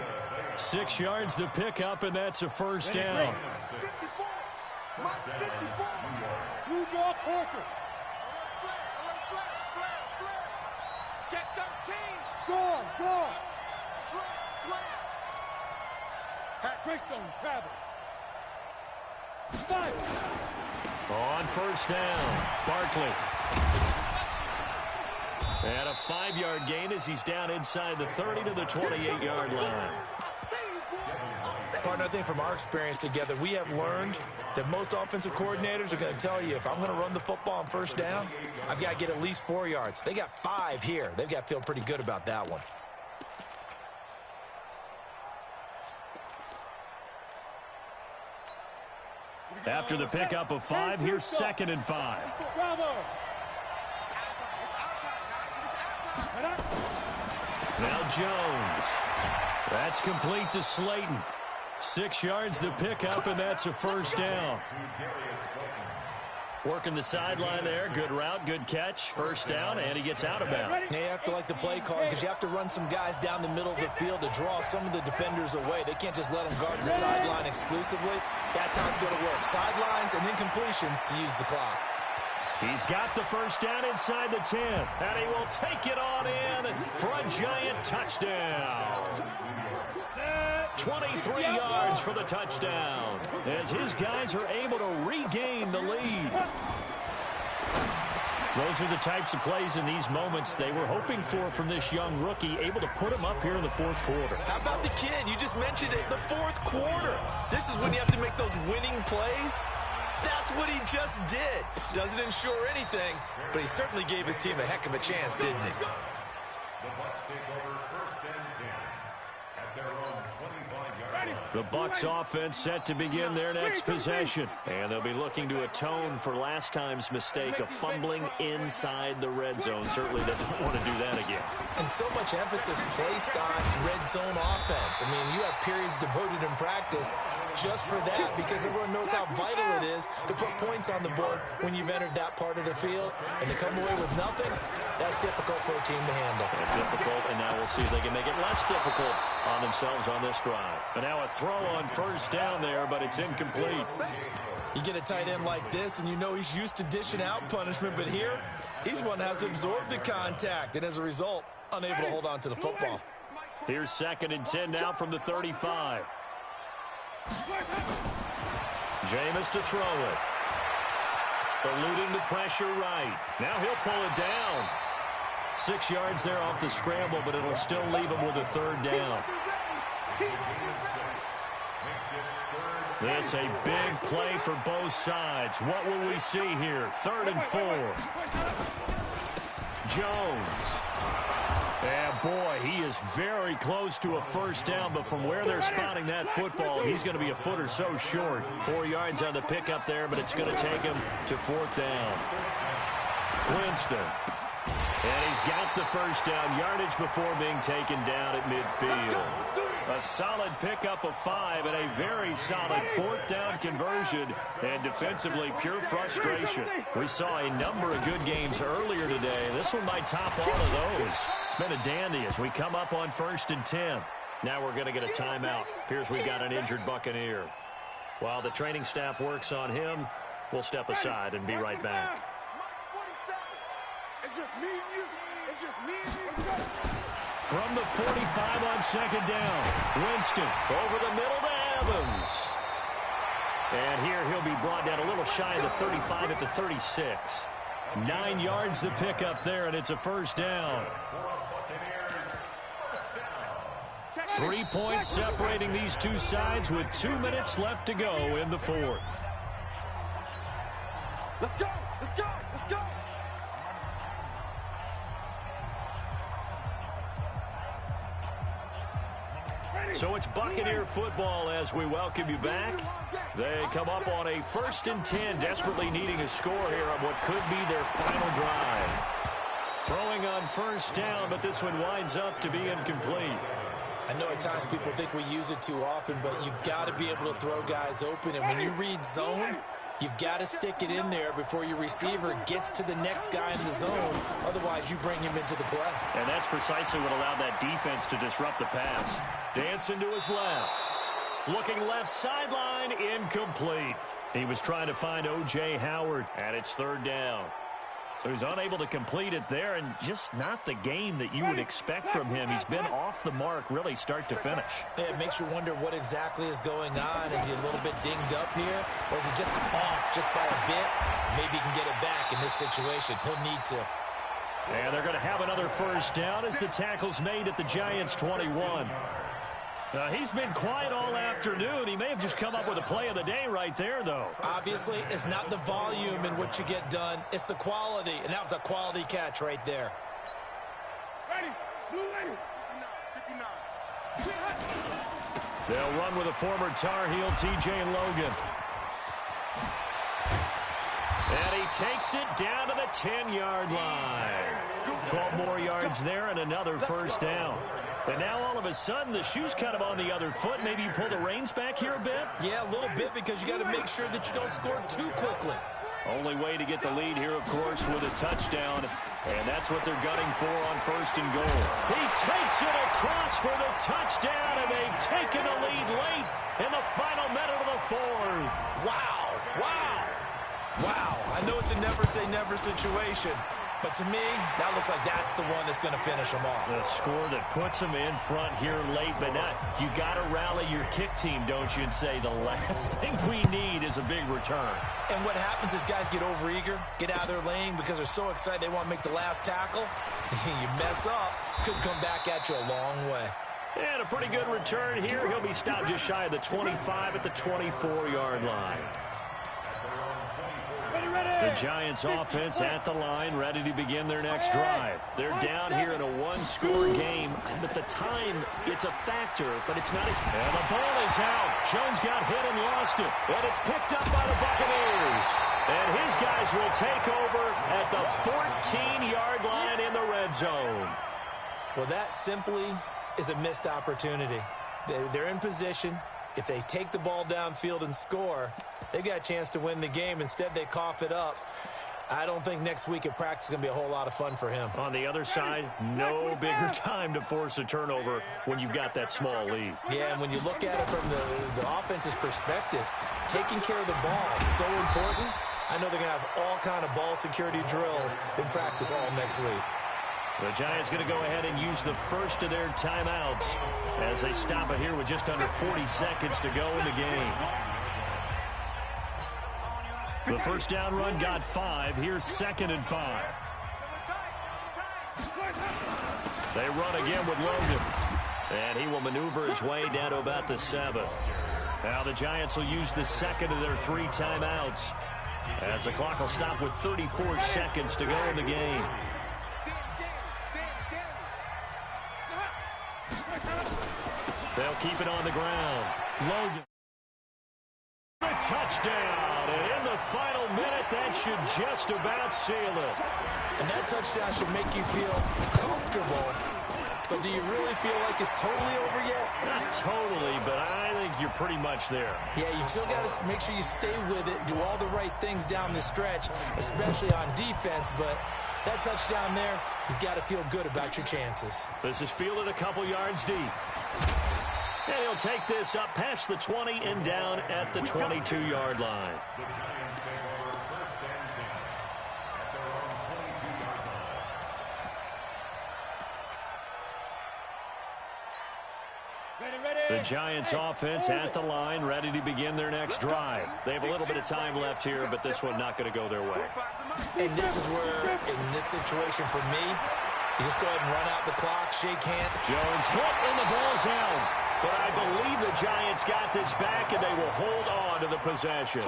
[SPEAKER 1] 6 yards the pickup, and that's a first down.
[SPEAKER 3] 54. Mike 54. New York Orchard. Check 13. Go. Slam. Trace on travel. Fire.
[SPEAKER 1] On first down, Barkley. And a 5-yard gain as he's down inside the 30 to the 28-yard line.
[SPEAKER 2] Partner, I think from our experience together, we have learned that most offensive coordinators are going to tell you, if I'm going to run the football on first down, I've got to get at least 4 yards. They got 5 here. They've got to feel pretty good about that one.
[SPEAKER 1] After the pickup of 5, here's 2nd and 5. Now Jones. That's complete to Slayton. 6 yards the pickup, and that's a first down. Working the sideline there. Good route, good catch. First down, and he gets out of bounds.
[SPEAKER 2] Yeah, you have to like the play call because you have to run some guys down the middle of the field to draw some of the defenders away. They can't just let them guard the sideline exclusively. That's how it's going to work. Sidelines and then completions to use the clock.
[SPEAKER 1] He's got the first down inside the 10, and he will take it on in for a giant touchdown. 23 yards for the touchdown as his guys are able to regain the lead. Those are the types of plays in these moments they were hoping for from this young rookie, able to put him up here in the 4th quarter.
[SPEAKER 2] How about the kid? You just mentioned it, the 4th quarter. This is when you have to make those winning plays. That's what he just did. Doesn't ensure anything, but he certainly gave his team a heck of a chance, didn't he?
[SPEAKER 4] The Bucs take over 1st and 10 at their own 25-yard line.
[SPEAKER 1] The Bucs offense set to begin their next possession. And they'll be looking to atone for last time's mistake of fumbling inside the red zone. Certainly they don't want to do that again.
[SPEAKER 2] And so much emphasis placed on red zone offense. I mean, you have periods devoted in practice just for that because everyone knows how vital it is to put points on the board when you've entered that part of the field. And to come away with nothing, that's difficult for a team to handle.
[SPEAKER 1] Difficult, and now we'll see if they can make it less difficult on themselves on this drive. And now a throw on first down there, but it's incomplete.
[SPEAKER 2] You get a tight end like this, and you know he's used to dishing out punishment, but here, he's one that has to absorb the contact, and as a result, unable to hold on to the football.
[SPEAKER 1] Here's 2nd and 10 now from the 35. Jameis to throw it. Eluding the pressure right. Now he'll pull it down. 6 yards there off the scramble, but it'll still leave him with a 3rd down. This a big play for both sides. What will we see here? 3rd and 4. Jones. And boy, he is very close to a first down, but from where they're spotting that football, he's going to be a foot or so short. 4 yards on the pickup there, but it's going to take him to 4th down. Winston. And he's got the first down, yardage before being taken down at midfield. A solid pickup of 5 and a very solid 4th down conversion, and defensively pure frustration. We saw a number of good games earlier today. This one might top all of those. It's been a dandy as we come up on 1st and 10. Now we're going to get a timeout. Appears we've got an injured Buccaneer. While the training staff works on him, we'll step aside and be right back.
[SPEAKER 3] It's just me and you. It's just me and you.
[SPEAKER 1] From the 45 on 2nd down, Winston over the middle to Evans. And here he'll be brought down a little shy of the 35 at the 36. 9 yards to pick up there, and it's a first down. 3 points separating these two sides with 2 minutes left to go in the 4th.
[SPEAKER 3] Let's go. Let's go. Let's go.
[SPEAKER 1] So it's Buccaneer football as we welcome you back. They come up on a 1st and 10, desperately needing a score here on what could be their final drive. Throwing on 1st down, but this one winds up to be incomplete.
[SPEAKER 2] I know at times people think we use it too often, but you've got to be able to throw guys open. And when you read zone, you've got to stick it in there before your receiver gets to the next guy in the zone. Otherwise, you bring him into the play.
[SPEAKER 1] And that's precisely what allowed that defense to disrupt the pass. Dancing to his left. Looking left sideline, incomplete. He was trying to find O.J. Howard, and it's 3rd down. So he's unable to complete it there, and just not the game that you would expect from him. He's been off the mark, really, start to finish.
[SPEAKER 2] Yeah, it makes you wonder what exactly is going on. Is he a little bit dinged up here, or is he just off just by a bit? Maybe he can get it back in this situation. He'll need to.
[SPEAKER 1] And they're going to have another 1st down as the tackle's made at the Giants' 21. He's been quiet all afternoon. He may have just come up with a play of the day right there, though.
[SPEAKER 2] Obviously, it's not the volume in what you get done. It's the quality, and that was a quality catch right there.
[SPEAKER 3] Ready. Blue ready. 59.
[SPEAKER 1] They'll run with a former Tar Heel, T.J. Logan. And he takes it down to the 10-yard line. 12 more yards there and another 1st down. And now all of a sudden the shoe's kind of on the other foot. Maybe you pull the reins back here a bit?
[SPEAKER 2] Yeah, a little bit, because you got to make sure that you don't score too quickly.
[SPEAKER 1] Only way to get the lead here, of course, with a touchdown. And that's what they're gunning for on 1st and goal. He takes it across for the touchdown, and they've taken the lead late in the final minute of the 4th.
[SPEAKER 2] Wow, wow, wow. I know it's a never-say-never situation, but to me, that looks like that's the one that's going to finish them off.
[SPEAKER 1] The score that puts them in front here late, but not. You got to rally your kick team, don't you, and say the last thing we need is a big return.
[SPEAKER 2] And what happens is guys get overeager, get out of their lane because they're so excited they want to make the last tackle. You mess up, could come back at you a long way.
[SPEAKER 1] And a pretty good return here. He'll be stopped just shy of the 25 at the 24-yard line. The Giants offense at the line, ready to begin their next drive. They're down here in a one-score game. At the time, it's a factor, but it's not. And the ball is out. Jones got hit and lost it. And it's picked up by the Buccaneers. And his guys will take over at the 14-yard line in the red zone.
[SPEAKER 2] Well, that simply is a missed opportunity. They're in position. If they take the ball downfield and score, they got a chance to win the game. Instead, they cough it up. I don't think next week at practice is going to be a whole lot of fun for him.
[SPEAKER 1] On the other side, no bigger time to force a turnover when you've got that small lead.
[SPEAKER 2] Yeah, and when you look at it from the offense's perspective, taking care of the ball is so important. I know they're going to have all kind of ball security drills in practice all next week.
[SPEAKER 1] The Giants going to go ahead and use the first of their timeouts as they stop it here with just under 40 seconds to go in the game. The first down run got 5. Here's 2nd and 5. They run again with Logan. And he will maneuver his way down to about the 7. Now the Giants will use the second of their 3 timeouts as the clock will stop with 34 seconds to go in the game. They'll keep it on the ground. Logan. A touchdown. And in the final minute, that should just about seal it.
[SPEAKER 2] And that touchdown should make you feel comfortable. But do you really feel like it's totally over yet?
[SPEAKER 1] Not totally, but I think you're pretty much there.
[SPEAKER 2] Yeah, you've still got to make sure you stay with it, do all the right things down the stretch, especially on defense. But that touchdown there, you've got to feel good about your chances.
[SPEAKER 1] This is fielded a couple yards deep. And he'll take this up past the 20 and down at the 22-yard line. The Giants offense at the line, ready to begin their next drive. They have a little bit of time left here, but this one not going to go their way.
[SPEAKER 2] And this is where, in this situation for me, you just go ahead and run out the clock, shake hands.
[SPEAKER 1] Jones hit, and the ball's out. But I believe the Giants got this back, and they will hold on to the possession.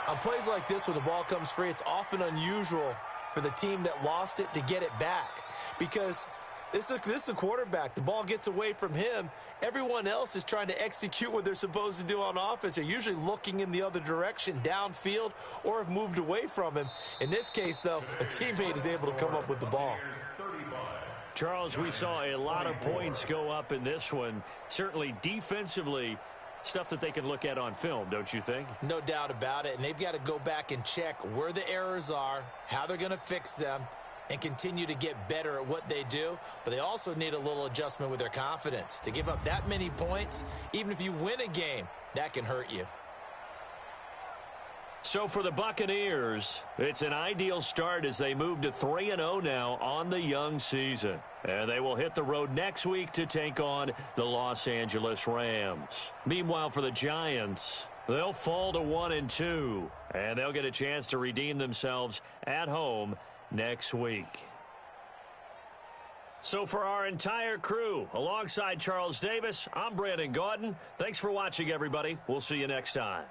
[SPEAKER 2] On plays like this, when the ball comes free, it's often unusual for the team that lost it to get it back. Because This is a quarterback. The ball gets away from him. Everyone else is trying to execute what they're supposed to do on offense. They're usually looking in the other direction, downfield, or have moved away from him. In this case, though, a teammate is able to come up with the ball.
[SPEAKER 1] Charles, we saw a lot of points go up in this one. Certainly defensively, stuff that they can look at on film, don't you think?
[SPEAKER 2] No doubt about it. And they've got to go back and check where the errors are, how they're going to fix them, and continue to get better at what they do. But they also need a little adjustment with their confidence. To give up that many points, even if you win a game, that can hurt you.
[SPEAKER 1] So for the Buccaneers, it's an ideal start as they move to 3-0 now on the young season. And they will hit the road next week to take on the Los Angeles Rams. Meanwhile, for the Giants, they'll fall to 1-2, and they'll get a chance to redeem themselves at home next week. So for our entire crew, alongside Charles Davis, I'm Brandon Gaudin. Thanks for watching, everybody. We'll see you next time.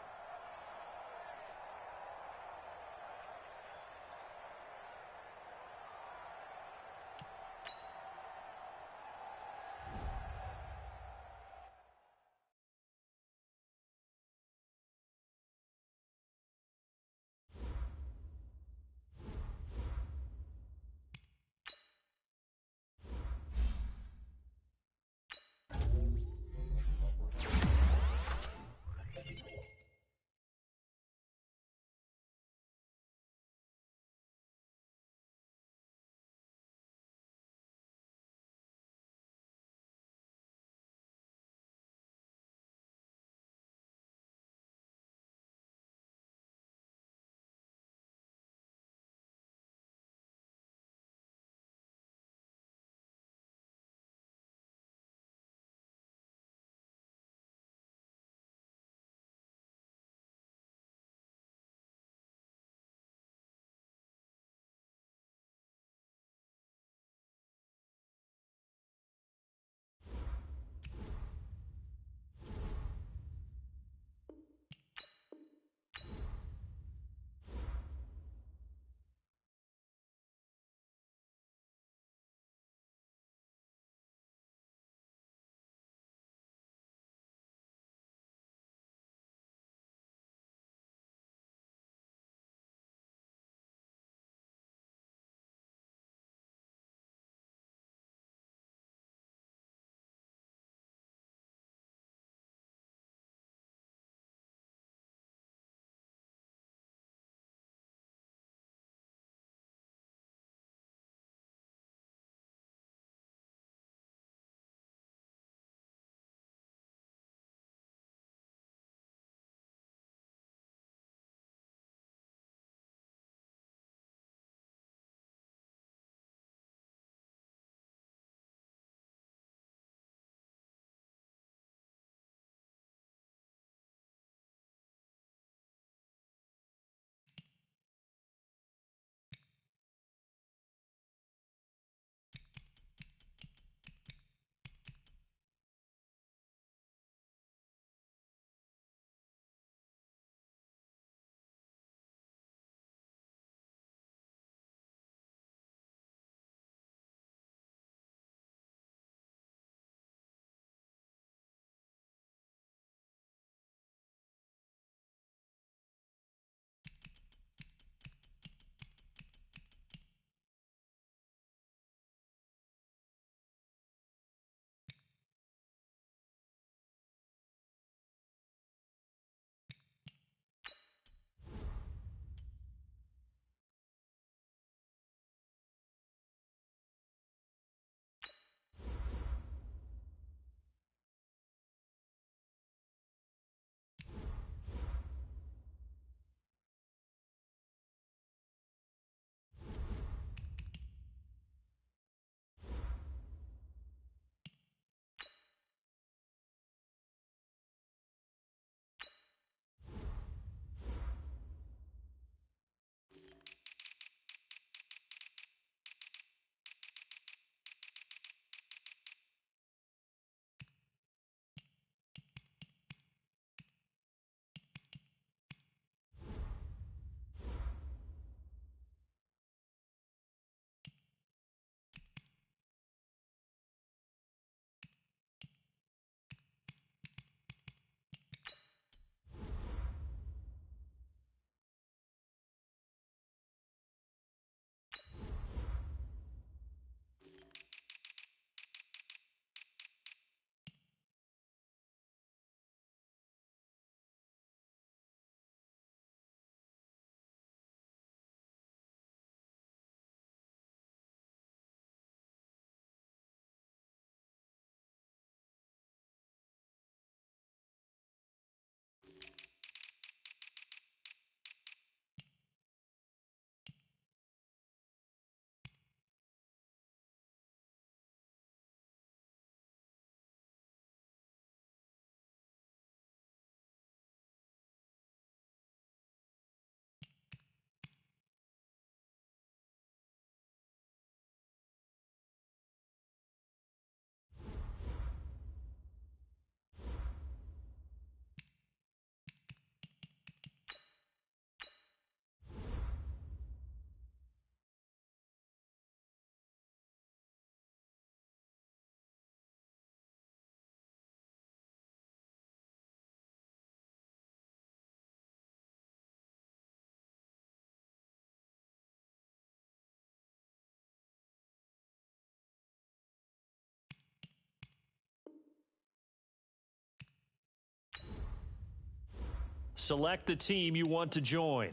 [SPEAKER 1] select the team you want to join.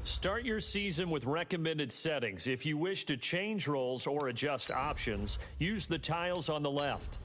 [SPEAKER 1] Start your season with recommended settings. If you wish to change roles or adjust options, use the tiles on the left.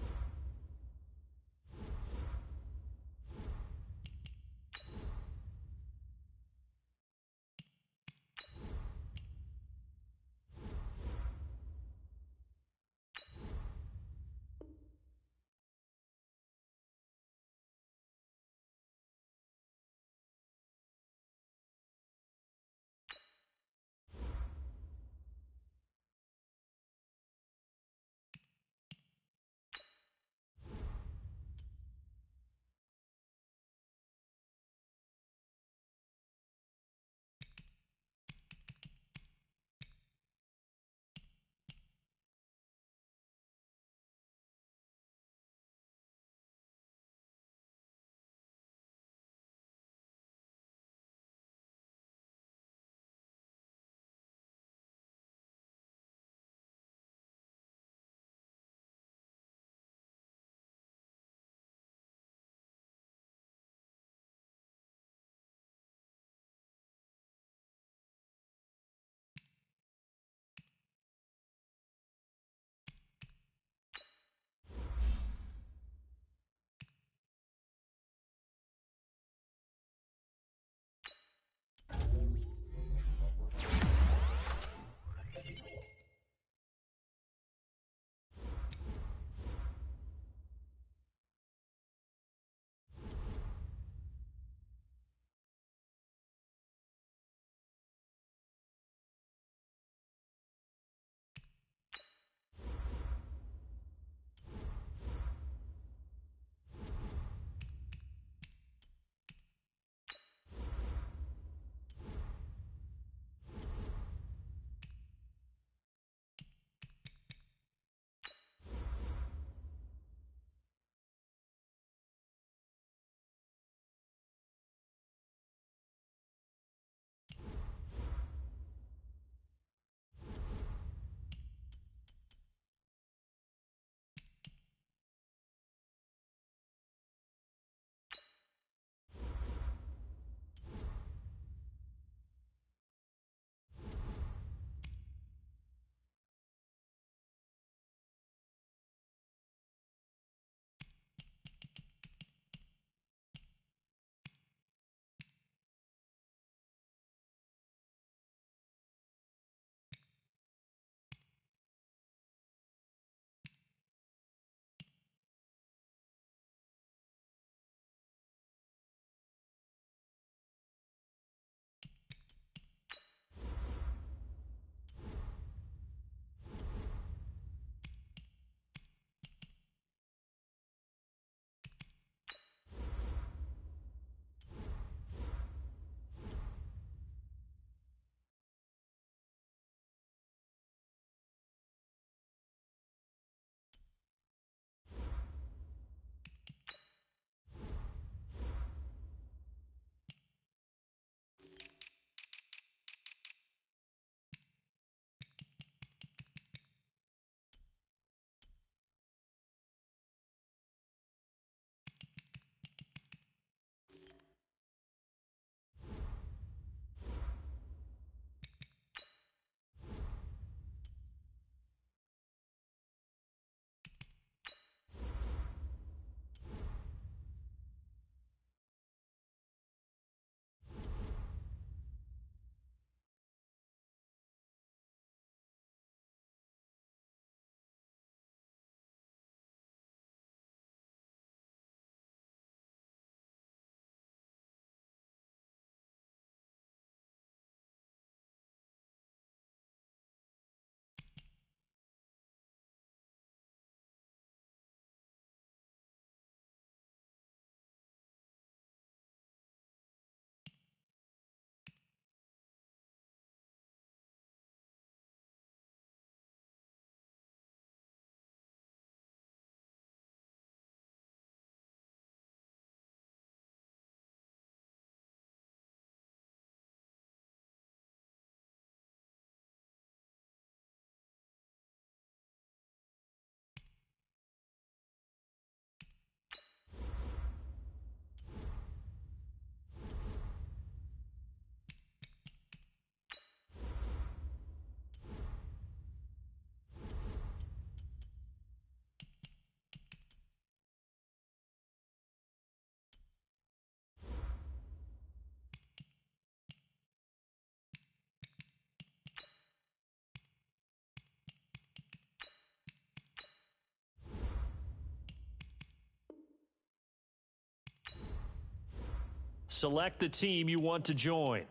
[SPEAKER 1] Select the team you want to join.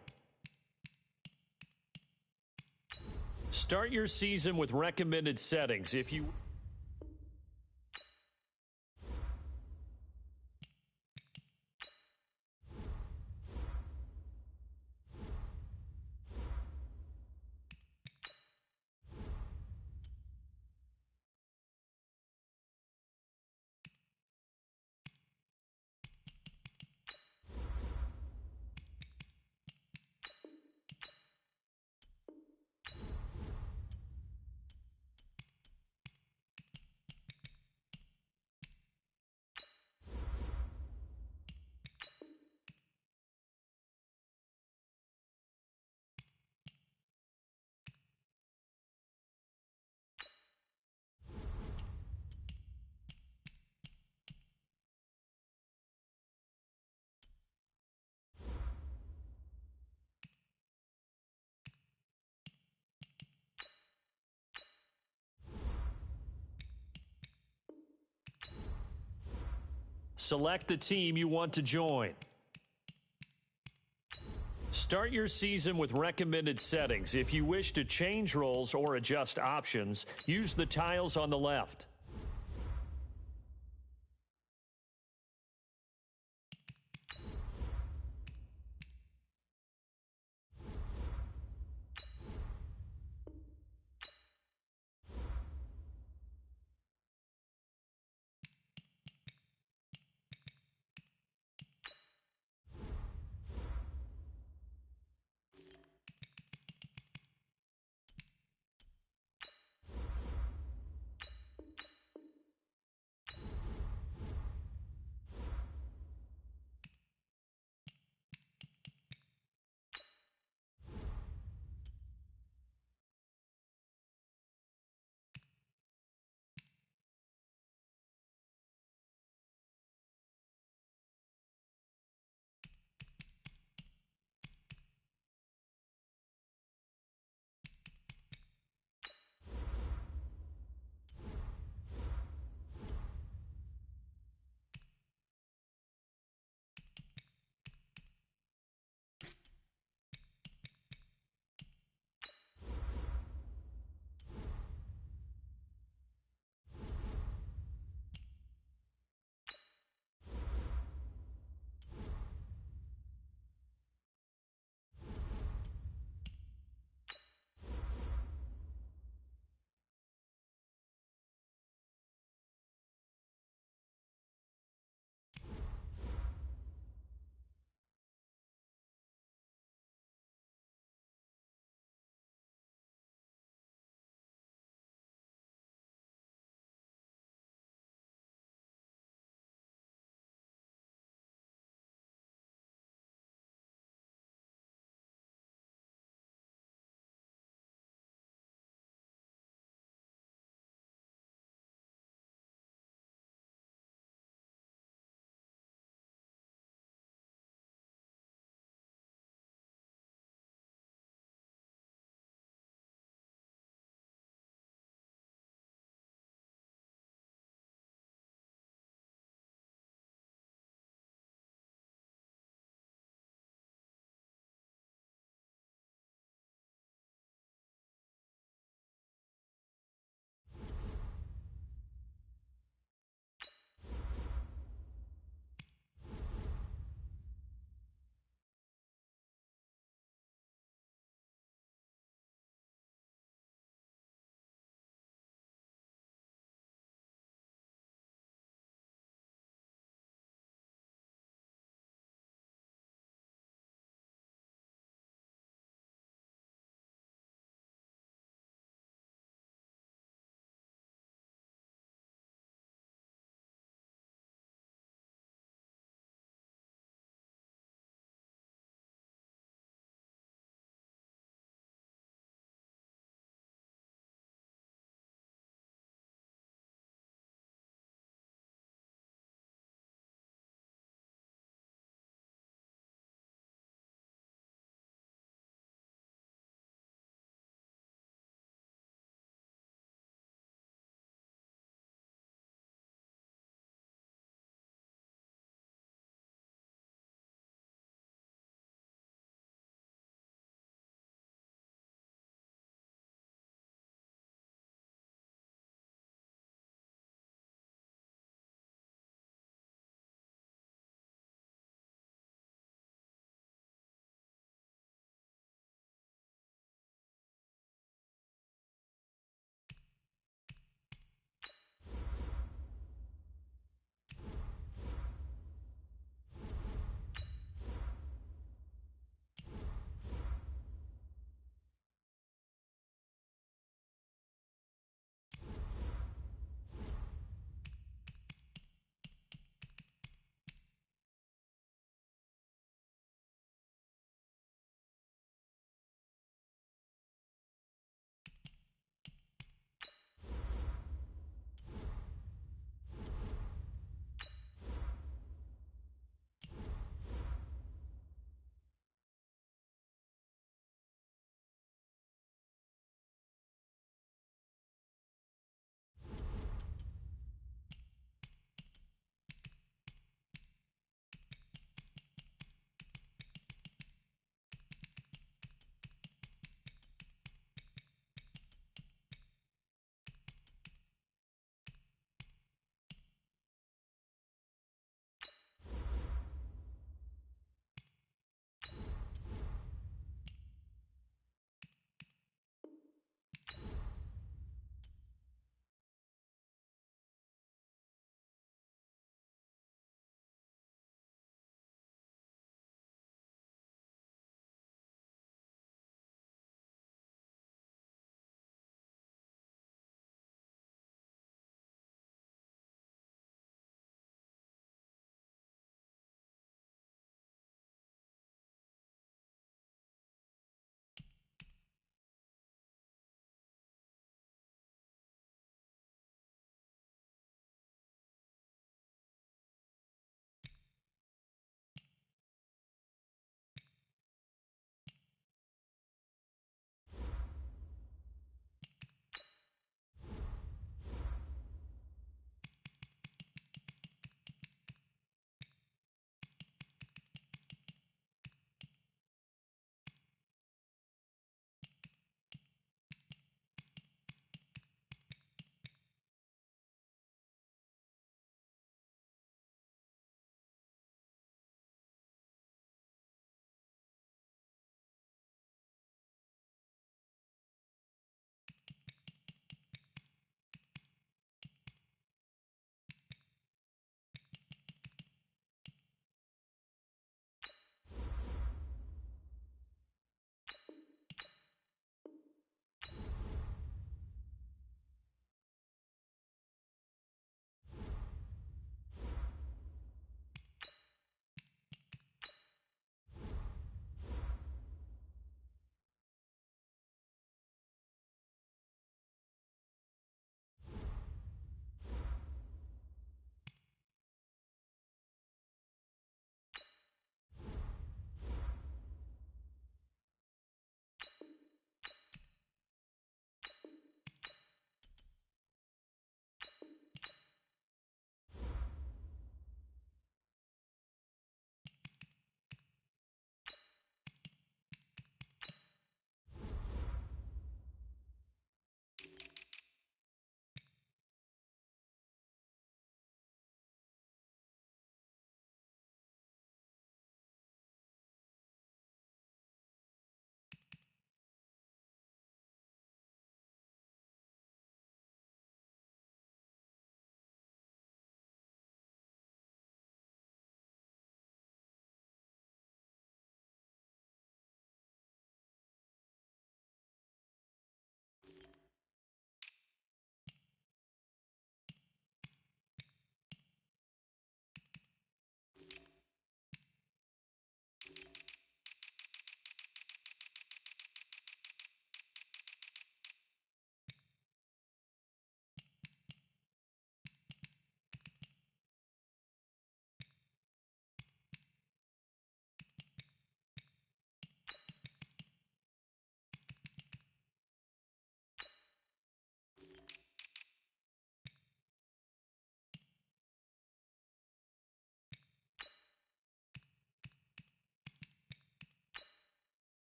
[SPEAKER 1] Start your season with recommended settings. If you select the team you want to join. Start your season with recommended settings. If you wish to change roles or adjust options, use the tiles on the left.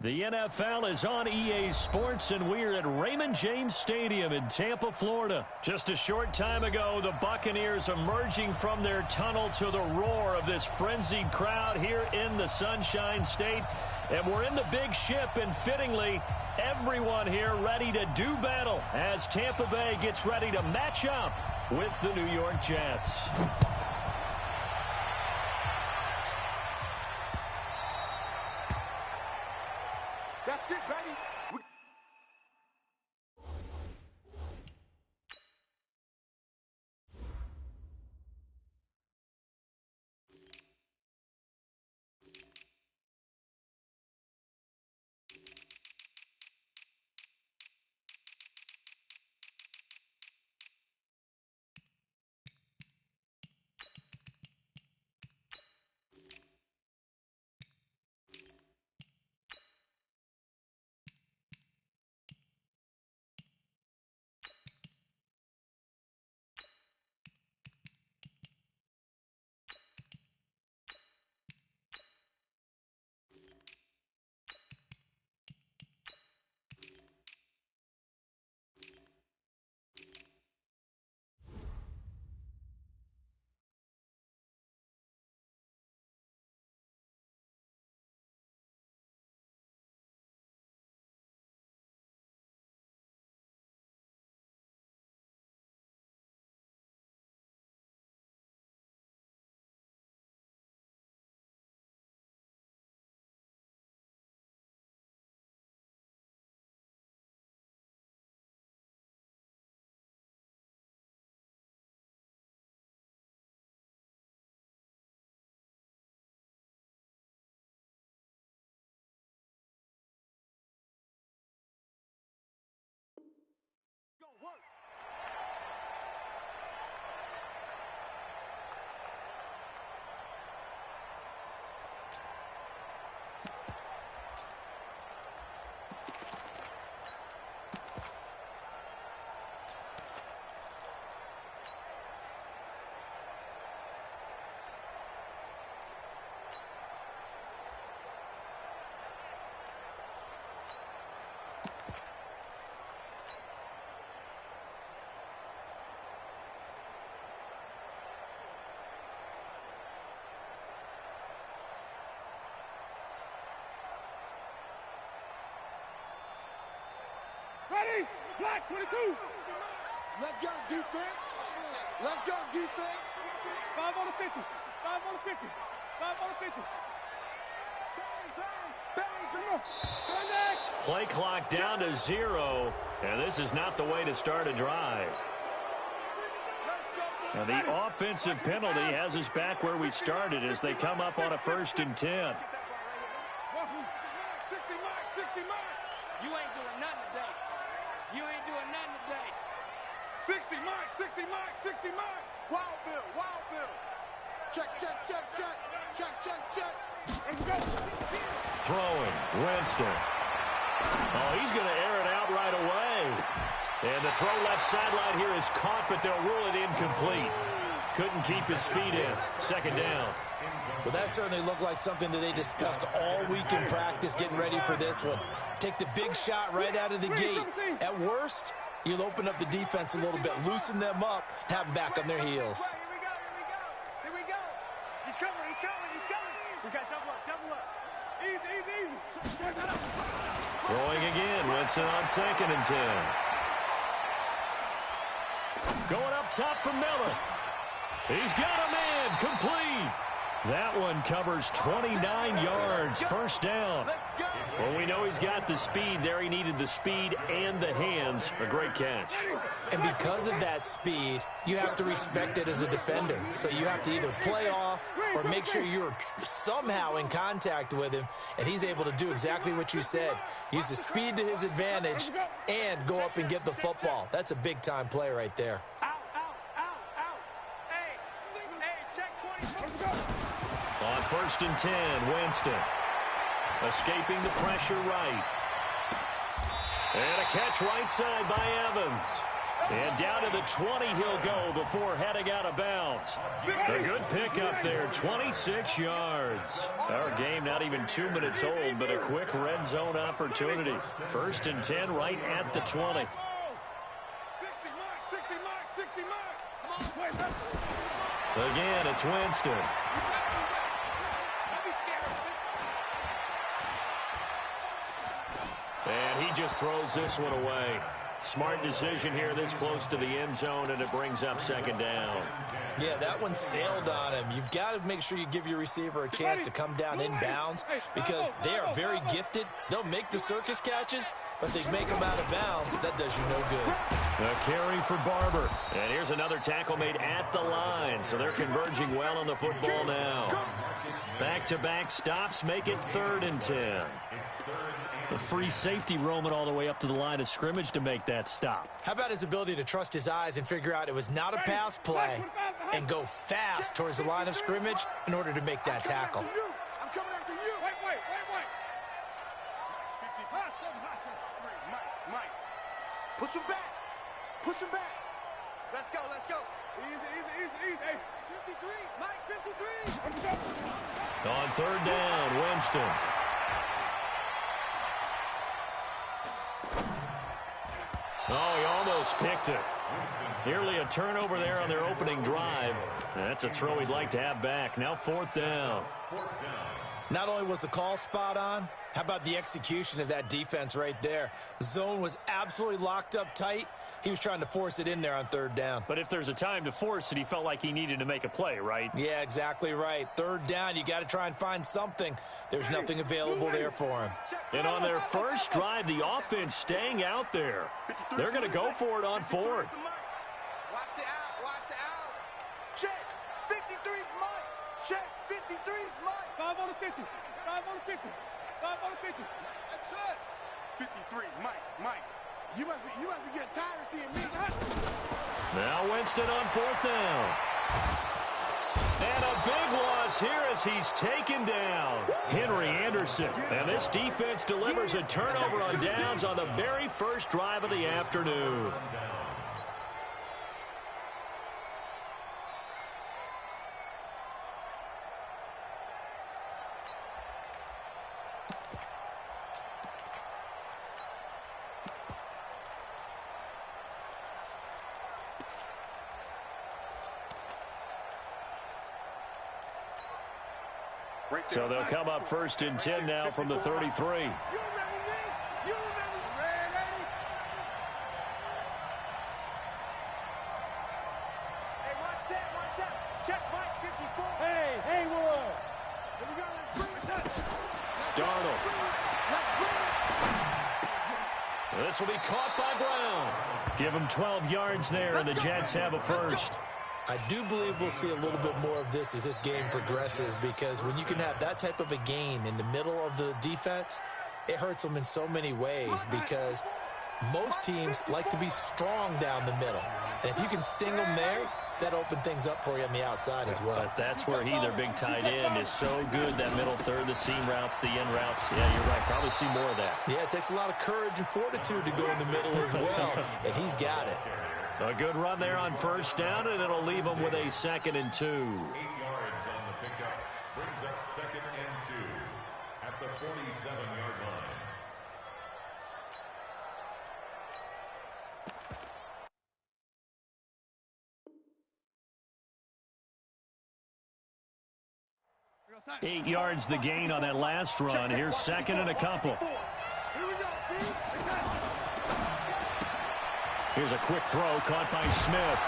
[SPEAKER 1] The NFL is on EA Sports, and we're at Raymond James Stadium in Tampa, Florida. Just a short time ago, the Buccaneers emerging from their tunnel to the roar of this frenzied crowd here in the Sunshine State. And we're in the big ship, and fittingly, everyone here ready to do battle as Tampa Bay gets ready to match up with the New York Jets.
[SPEAKER 3] That's it, baby. Work. Ready? Black 22. Let's go defense. Let's go defense. 5 on the 50. 5 on the 50. 5 on the 50.
[SPEAKER 1] Play clock down to 0, and this is not the way to start a drive. Now the offensive penalty has us back where we started as they come up on a 1st and 10.
[SPEAKER 3] 60 mark, 60 mark.
[SPEAKER 5] You ain't doing nothing today. You ain't doing nothing today.
[SPEAKER 3] 60 mark, 60 mark, 60 mark. Wild Bill, Wild Bill. Check, check, check, check. Check, check, check. Let's go.
[SPEAKER 1] Throwing, Winston. Oh, he's going to air it out right away. And the throw left sideline here is caught, but they'll rule it incomplete. Couldn't keep his feet in. 2nd down.
[SPEAKER 2] Well, that certainly looked like something that they discussed all week in practice getting ready for this one. Take the big shot right out of the gate. At worst, you'll open up the defense a little bit, loosen them up, have them back on their heels.
[SPEAKER 3] Here we go. He's coming, he's coming, he's coming. We got double up, double up. Easy, easy, easy.
[SPEAKER 1] Throwing again. Winston on 2nd and 10. Going up top for Miller. He's got a man. Complete. That one covers 29 yards. 1st down. Well, we know he's got the speed there. He needed the speed and the hands. A great catch.
[SPEAKER 2] And because of that speed, you have to respect it as a defender. So you have to either play off or make sure you're somehow in contact with him, and he's able to do exactly what you said. Use the speed to his advantage and go up and get the football. That's a big-time play right there.
[SPEAKER 3] Out, out, out, out. Hey, check 20.
[SPEAKER 1] On 1st and 10, Winston. Escaping the pressure right. And a catch right side by Evans. And down to the 20 he'll go before heading out of bounds. A good pickup there, 26 yards. Our game not even 2 minutes old, but a quick red zone opportunity. 1st and 10 right at the 20. Again, it's Winston. And he just throws this one away. Smart decision here this close to the end zone, and it brings up 2nd down.
[SPEAKER 2] Yeah, that one sailed on him. You've got to make sure you give your receiver a chance to come down inbounds because they are very gifted. They'll make the circus catches, but they make them out of bounds. That does you no good.
[SPEAKER 1] A carry for Barber. And here's another tackle made at the line, so they're converging well on the football now. Back-to-back stops make it 3rd and 10. A free safety roaming all the way up to the line of scrimmage to make that stop.
[SPEAKER 2] How about his ability to trust his eyes and figure out it was not a pass play and go fast towards the line of scrimmage in order to make that tackle?
[SPEAKER 3] I'm coming after you. Wait. Mike. Push him back. Let's go. Easy. 53, Mike, 53.
[SPEAKER 1] On 3rd down, Winston. Oh, he almost picked it. Nearly a turnover there on their opening drive. That's a throw he'd like to have back. Now 4th down.
[SPEAKER 2] Not only was the call spot on, how about the execution of that defense right there? The zone was absolutely locked up tight. He was trying to force it in there on 3rd down.
[SPEAKER 1] But if there's a time to force it, he felt like he needed to make a play, right?
[SPEAKER 2] Yeah, exactly right. 3rd down, you got to try and find something. There's nothing available there for him.
[SPEAKER 1] And on their first drive, the offense staying out there. They're going to go for it on 4th.
[SPEAKER 3] Watch the out. Check. 53's Mike. Check. 53's Mike. 5 on the 50. That's it. 53, Mike. You must be getting tired of seeing me.
[SPEAKER 1] Now Winston on 4th down. And a big loss here as he's taken down. Henry Anderson. And this defense delivers a turnover on downs on the very first drive of the afternoon. So they'll come up 1st and 10 now from the 33.
[SPEAKER 3] You remember me? Hey, watch that. Check Mike 54. Hey, Haywood. Here we go. Let's bring it.
[SPEAKER 1] Darnold. This will be caught by Brown. Give him 12 yards there, and the Jets have a first.
[SPEAKER 2] I do believe we'll see a little bit more of this as this game progresses because when you can have that type of a gain in the middle of the defense, it hurts them in so many ways because most teams like to be strong down the middle. And if you can sting them there, that opens things up for you on the outside as well.
[SPEAKER 1] But that's where their big tight end, is so good, that middle third, the seam routes, the in routes. Yeah, you're right. Probably see more of that.
[SPEAKER 2] Yeah, it takes a lot of courage and fortitude to go in the middle as well, and he's got it.
[SPEAKER 1] A good run there on 1st down, and it'll leave them with a 2nd and 2.
[SPEAKER 4] 8 yards on the pickup. Brings up 2nd and 2 at the 47-yard line.
[SPEAKER 1] Eight yards the gain on that last run. Here's 2nd and a couple. Here's a quick throw caught by Smith.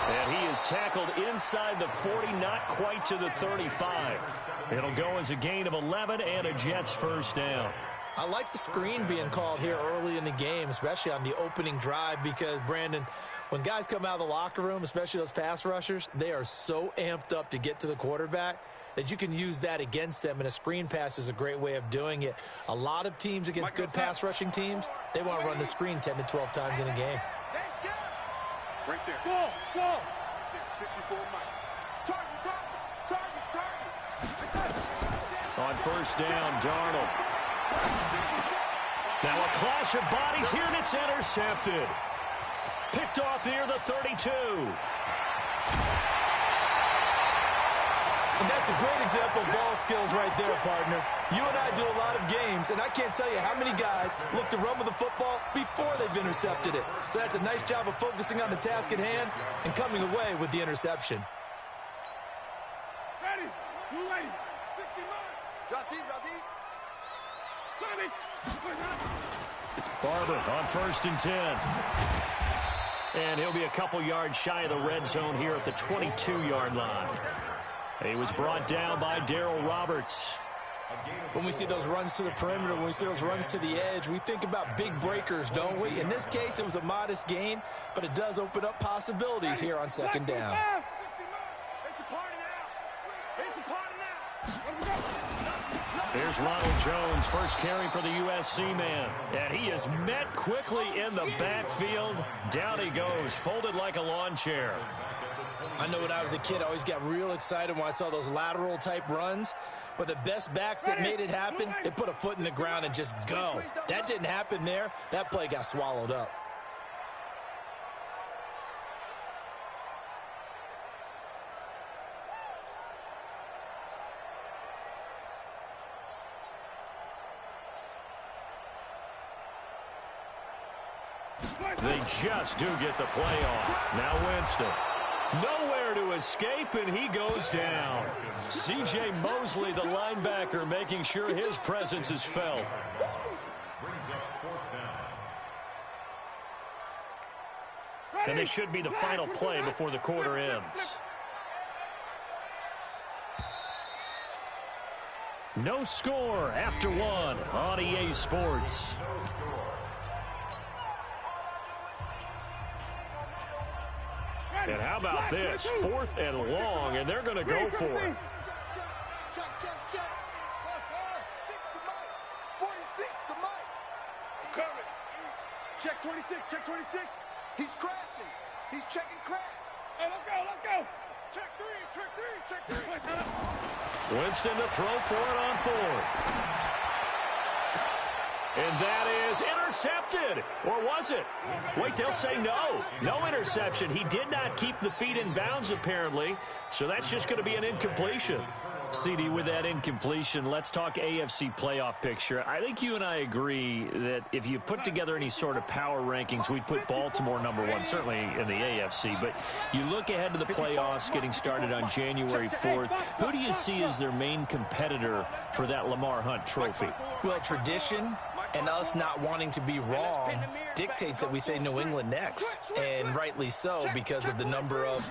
[SPEAKER 1] And he is tackled inside the 40, not quite to the 35. It'll go as a gain of 11 and a Jets 1st down.
[SPEAKER 2] I like the screen being called here early in the game, especially on the opening drive, because, Brandon, when guys come out of the locker room, especially those pass rushers, they are so amped up to get to the quarterback that you can use that against them, and a screen pass is a great way of doing it. A lot of teams against good pass rushing teams, they want to run the screen 10 to 12 times in a game.
[SPEAKER 3] Right there. Go. 54 Mike. Target.
[SPEAKER 1] On 1st down, Darnold. Now a clash of bodies here, and it's intercepted. Picked off near the 32.
[SPEAKER 2] And that's a great example of ball skills right there, partner. You and I do a lot of games, and I can't tell you how many guys look to run with the football before they've intercepted it. So that's a nice job of focusing on the task at hand and coming away with the interception.
[SPEAKER 3] Ready. 280. 60 miles. Drop deep, drop deep. 30.
[SPEAKER 1] Barber on 1st and 10. And he'll be a couple yards shy of the red zone here at the 22-yard line. He was brought down by Darryl Roberts.
[SPEAKER 2] When we see those runs to the perimeter, when we see those runs to the edge, we think about big breakers, don't we? In this case, it was a modest gain, but it does open up possibilities here on 2nd down.
[SPEAKER 3] It's a party now. It's a party now.
[SPEAKER 1] Here's Ronald Jones, first carry for the USC man. And he is met quickly in the backfield. Down he goes, folded like a lawn chair.
[SPEAKER 2] I know when I was a kid, I always got real excited when I saw those lateral-type runs. But the best backs that made it happen, they put a foot in the ground and just go. That didn't happen there. That play got swallowed up.
[SPEAKER 1] They just do get the play off. Now Winston. Nowhere to escape, and he goes down. C.J. Mosley, the linebacker, making sure his presence is felt. And this should be the final play before the quarter ends. No score after one on EA Sports. And how about this? 4th and long, and they're going to go for it.
[SPEAKER 3] Check, check, check. Plus 4. 46 to Mike. Coming. Check 26, check 26. He's crashing. He's checking crash. Hey, let's go, let's go. Check 3, check 3, check 3.
[SPEAKER 1] Winston to throw for it on 4th. And that is intercepted. Or was it? Wait, they'll say no. No interception. He did not keep the feet in bounds, apparently. So that's just going to be an incompletion. CD, with that incompletion, let's talk AFC playoff picture. I think you and I agree that if you put together any sort of power rankings, we'd put Baltimore #1, certainly in the AFC. But you look ahead to the playoffs getting started on January 4th. Who do you see as their main competitor for that Lamar Hunt trophy?
[SPEAKER 2] Well, tradition and us not wanting to be wrong dictates that we say New England next. And rightly so, because of the number of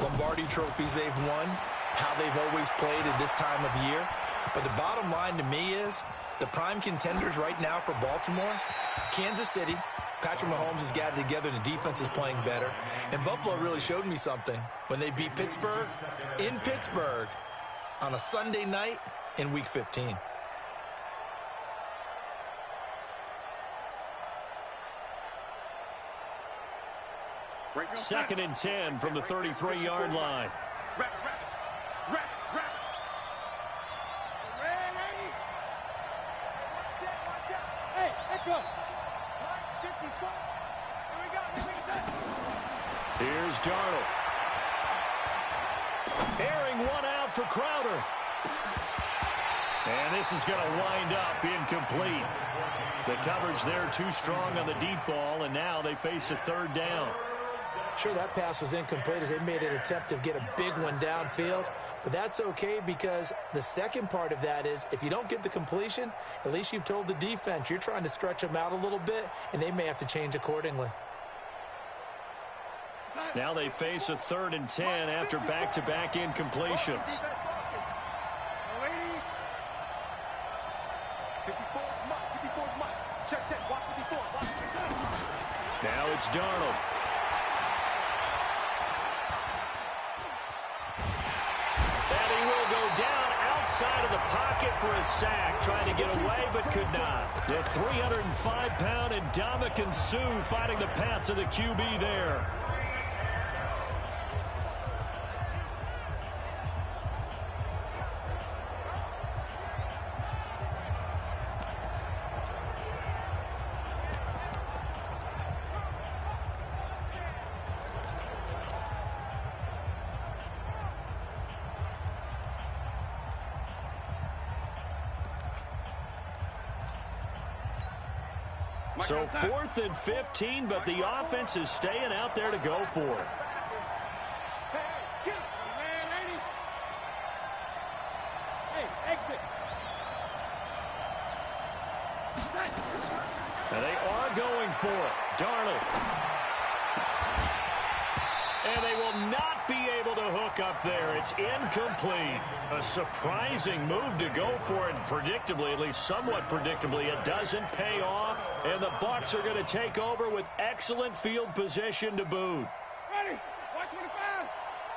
[SPEAKER 2] Lombardi trophies they've won, how they've always played at this time of year. But the bottom line to me is the prime contenders right now for Baltimore, Kansas City. Patrick Mahomes has got it together and the defense is playing better. And Buffalo really showed me something when they beat Pittsburgh in Pittsburgh on a Sunday night in Week 15.
[SPEAKER 1] Second and 10 from the 33-yard line.
[SPEAKER 3] Hey, let's go.
[SPEAKER 1] Here's Darnold. Airing one out for Crowder. And this is going to wind up incomplete. The coverage there too strong on the deep ball, and now they face a 3rd down.
[SPEAKER 2] Sure, that pass was incomplete as they made an attempt to get a big one downfield, but that's okay because the second part of that is if you don't get the completion, at least you've told the defense you're trying to stretch them out a little bit, and they may have to change accordingly.
[SPEAKER 1] Now they face a 3rd and 10 after back-to-back incompletions. Now it's Darnold. And he will go down outside of the pocket for a sack, trying to get away but could not. The 305-pound Ndamukong Suh fighting the path to the QB there. So 4th and 15, but the offense is staying out there to go for it. And they are going for it. Darnold. And they will not be able to hook up there. It's incomplete. A surprising move to go for it. Predictably, at least somewhat predictably, it doesn't pay off. And the Bucs are going to take over with excellent field position to boot.
[SPEAKER 5] Ready? 125.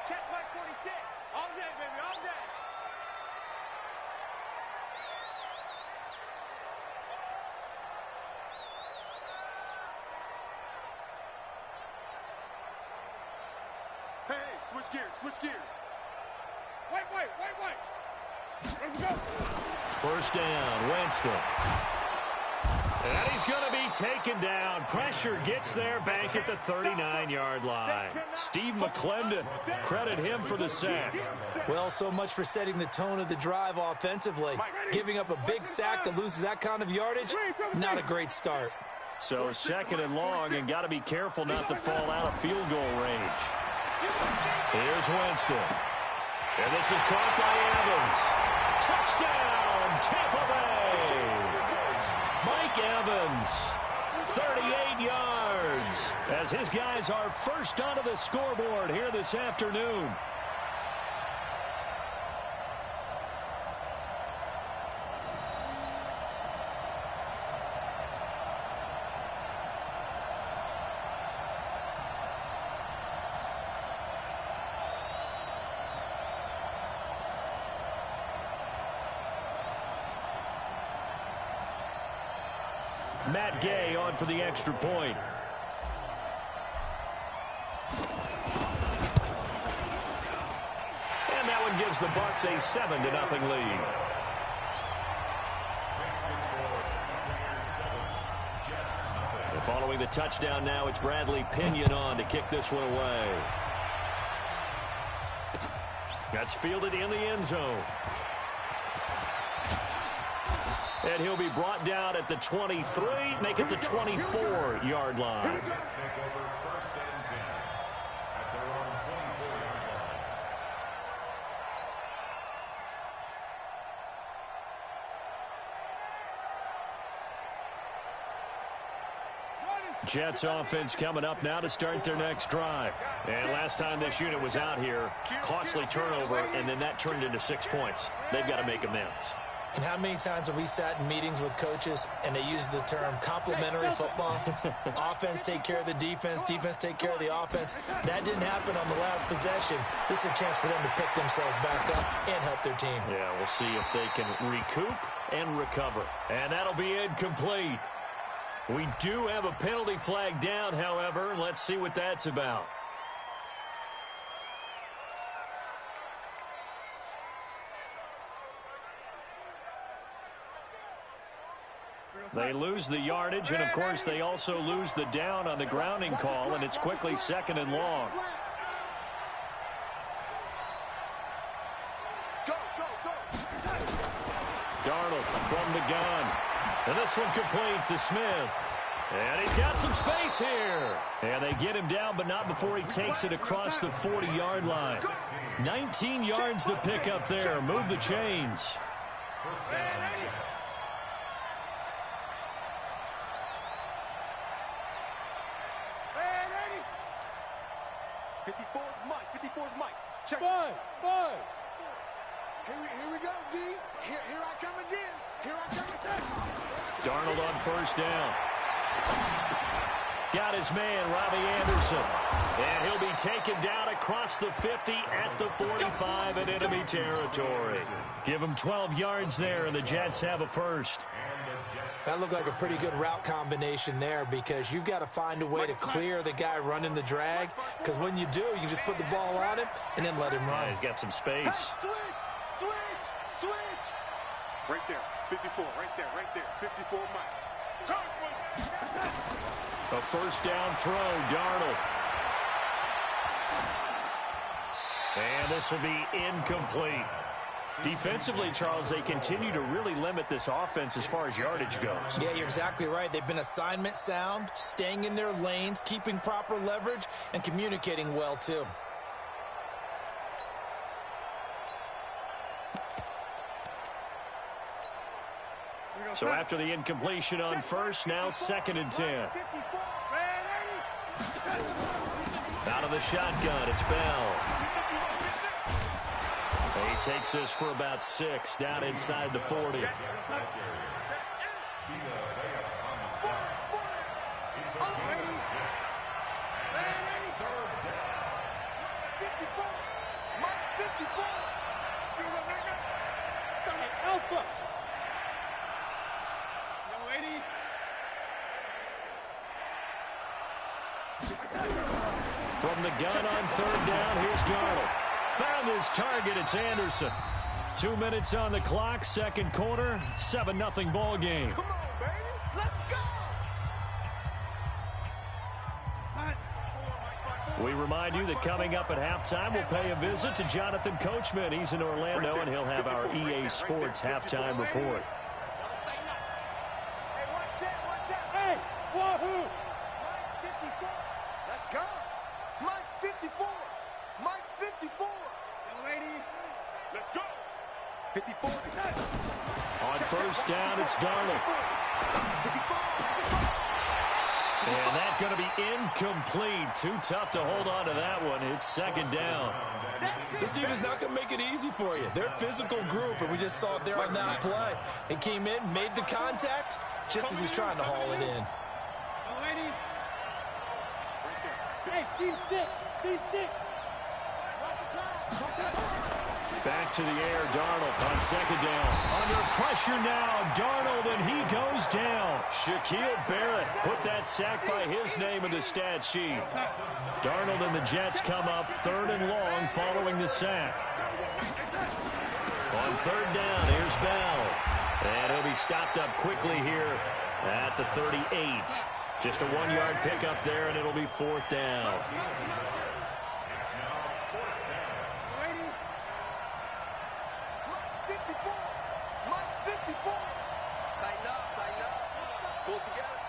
[SPEAKER 5] Check 46. All day, baby, all day.
[SPEAKER 3] Hey, switch gears, switch gears.
[SPEAKER 5] Wait. Let's go.
[SPEAKER 1] First down, Winston. And he's going to be taken down. Pressure gets there back at the 39-yard line. Steve McClendon, credit him for the sack.
[SPEAKER 2] Well, so much for setting the tone of the drive offensively. Giving up a big sack that loses that kind of yardage, not a great start.
[SPEAKER 1] So 2nd and long, and got to be careful not to fall out of field goal range. Here's Winston. And this is caught by Evans. Touchdown, Tampa Bay. Mike Evans, 38 yards, as his guys are first onto the scoreboard here this afternoon. Matt Gay on for the extra point. And that one gives the Bucs a 7-0 lead. And following the touchdown now, it's Bradley Pinion on to kick this one away. That's fielded in the end zone. And he'll be brought down at the 23, make it the 24-yard line. Jets offense coming up now to start their next drive. And last time this unit was out here, costly turnover, and then that turned into 6 points. They've got to make amends.
[SPEAKER 2] And how many times have we sat in meetings with coaches and they use the term complementary football? Offense take care of the defense, defense take care of the offense. That didn't happen on the last possession. This is a chance for them to pick themselves back up and help their team.
[SPEAKER 1] Yeah, we'll see if they can recoup and recover. And that'll be incomplete. We do have a penalty flag down, however. Let's see what that's about. They lose the yardage, and, of course, they also lose the down on the grounding call, and it's quickly 2nd and long. Darnold from the gun. And this one complete to Smith. And he's got some space here. And they get him down, but not before he takes it across the 40-yard line. 19 yards to pick up there. Move the chains.
[SPEAKER 4] First down, Jets.
[SPEAKER 3] Ready? 54's Mike. 54's Mike. Check.
[SPEAKER 5] Five.
[SPEAKER 3] Here we go, D. Here I come again. Here I come again.
[SPEAKER 1] Darnold on first down. Got his man, Robbie Anderson. And he'll be taken down across the 50 at the 45 in enemy territory. Give him 12 yards there, and the Jets have a first.
[SPEAKER 2] That looked like a pretty good route combination there because you've got to find a way to clear the guy running the drag, because when you do, you can just put the ball on him and then let him run.
[SPEAKER 1] Yeah, he's got some space.
[SPEAKER 3] Switch. Right there. 54, right there. 54 Mike.
[SPEAKER 1] A first down throw, Darnold. And this will be incomplete. Defensively, Charles, they continue to really limit this offense as far as yardage goes.
[SPEAKER 2] Yeah, you're exactly right. They've been assignment sound, staying in their lanes, keeping proper leverage, and communicating well, too.
[SPEAKER 1] So after the incompletion on first, now 2nd and 10. Out of the shotgun, it's Bell. He takes this for about 6, down inside the 40. From the gun on 3rd down, here's Darnold. Found his target, it's Anderson. 2 minutes on the clock, 2nd quarter, 7-0 ball game.
[SPEAKER 3] Come on, baby. Let's go.
[SPEAKER 1] We remind you that coming up at halftime, we'll pay a visit to Jonathan Coachman. He's in Orlando, and he'll have our EA Sports halftime report.
[SPEAKER 5] Hey, what's that? Hey, wahoo!
[SPEAKER 3] Mike's 54. Let's go. Mike's 54. Mike's 54.
[SPEAKER 5] Young lady, let's go.
[SPEAKER 3] 54.
[SPEAKER 1] On 1st down, it's Darnold.
[SPEAKER 3] 54.
[SPEAKER 1] And that's going to be incomplete. Too tough to hold on to that one. It's 2nd down.
[SPEAKER 2] This team is not going to make it easy for you. They're a physical group, and we just saw it there on that play. It came in, made the contact, just as he's trying to haul it in.
[SPEAKER 5] Young lady. Hey, team 6. Team 6.
[SPEAKER 1] Back to the air, Darnold on 2nd down. Under pressure now, Darnold, and he goes down. Shaquille Barrett put that sack by his name in the stat sheet. Darnold and the Jets come up 3rd and long following the sack. On 3rd down, here's Bell. And he'll be stopped up quickly here at the 38. Just a 1-yard pickup there, and it'll be 4th down.
[SPEAKER 3] Pull together.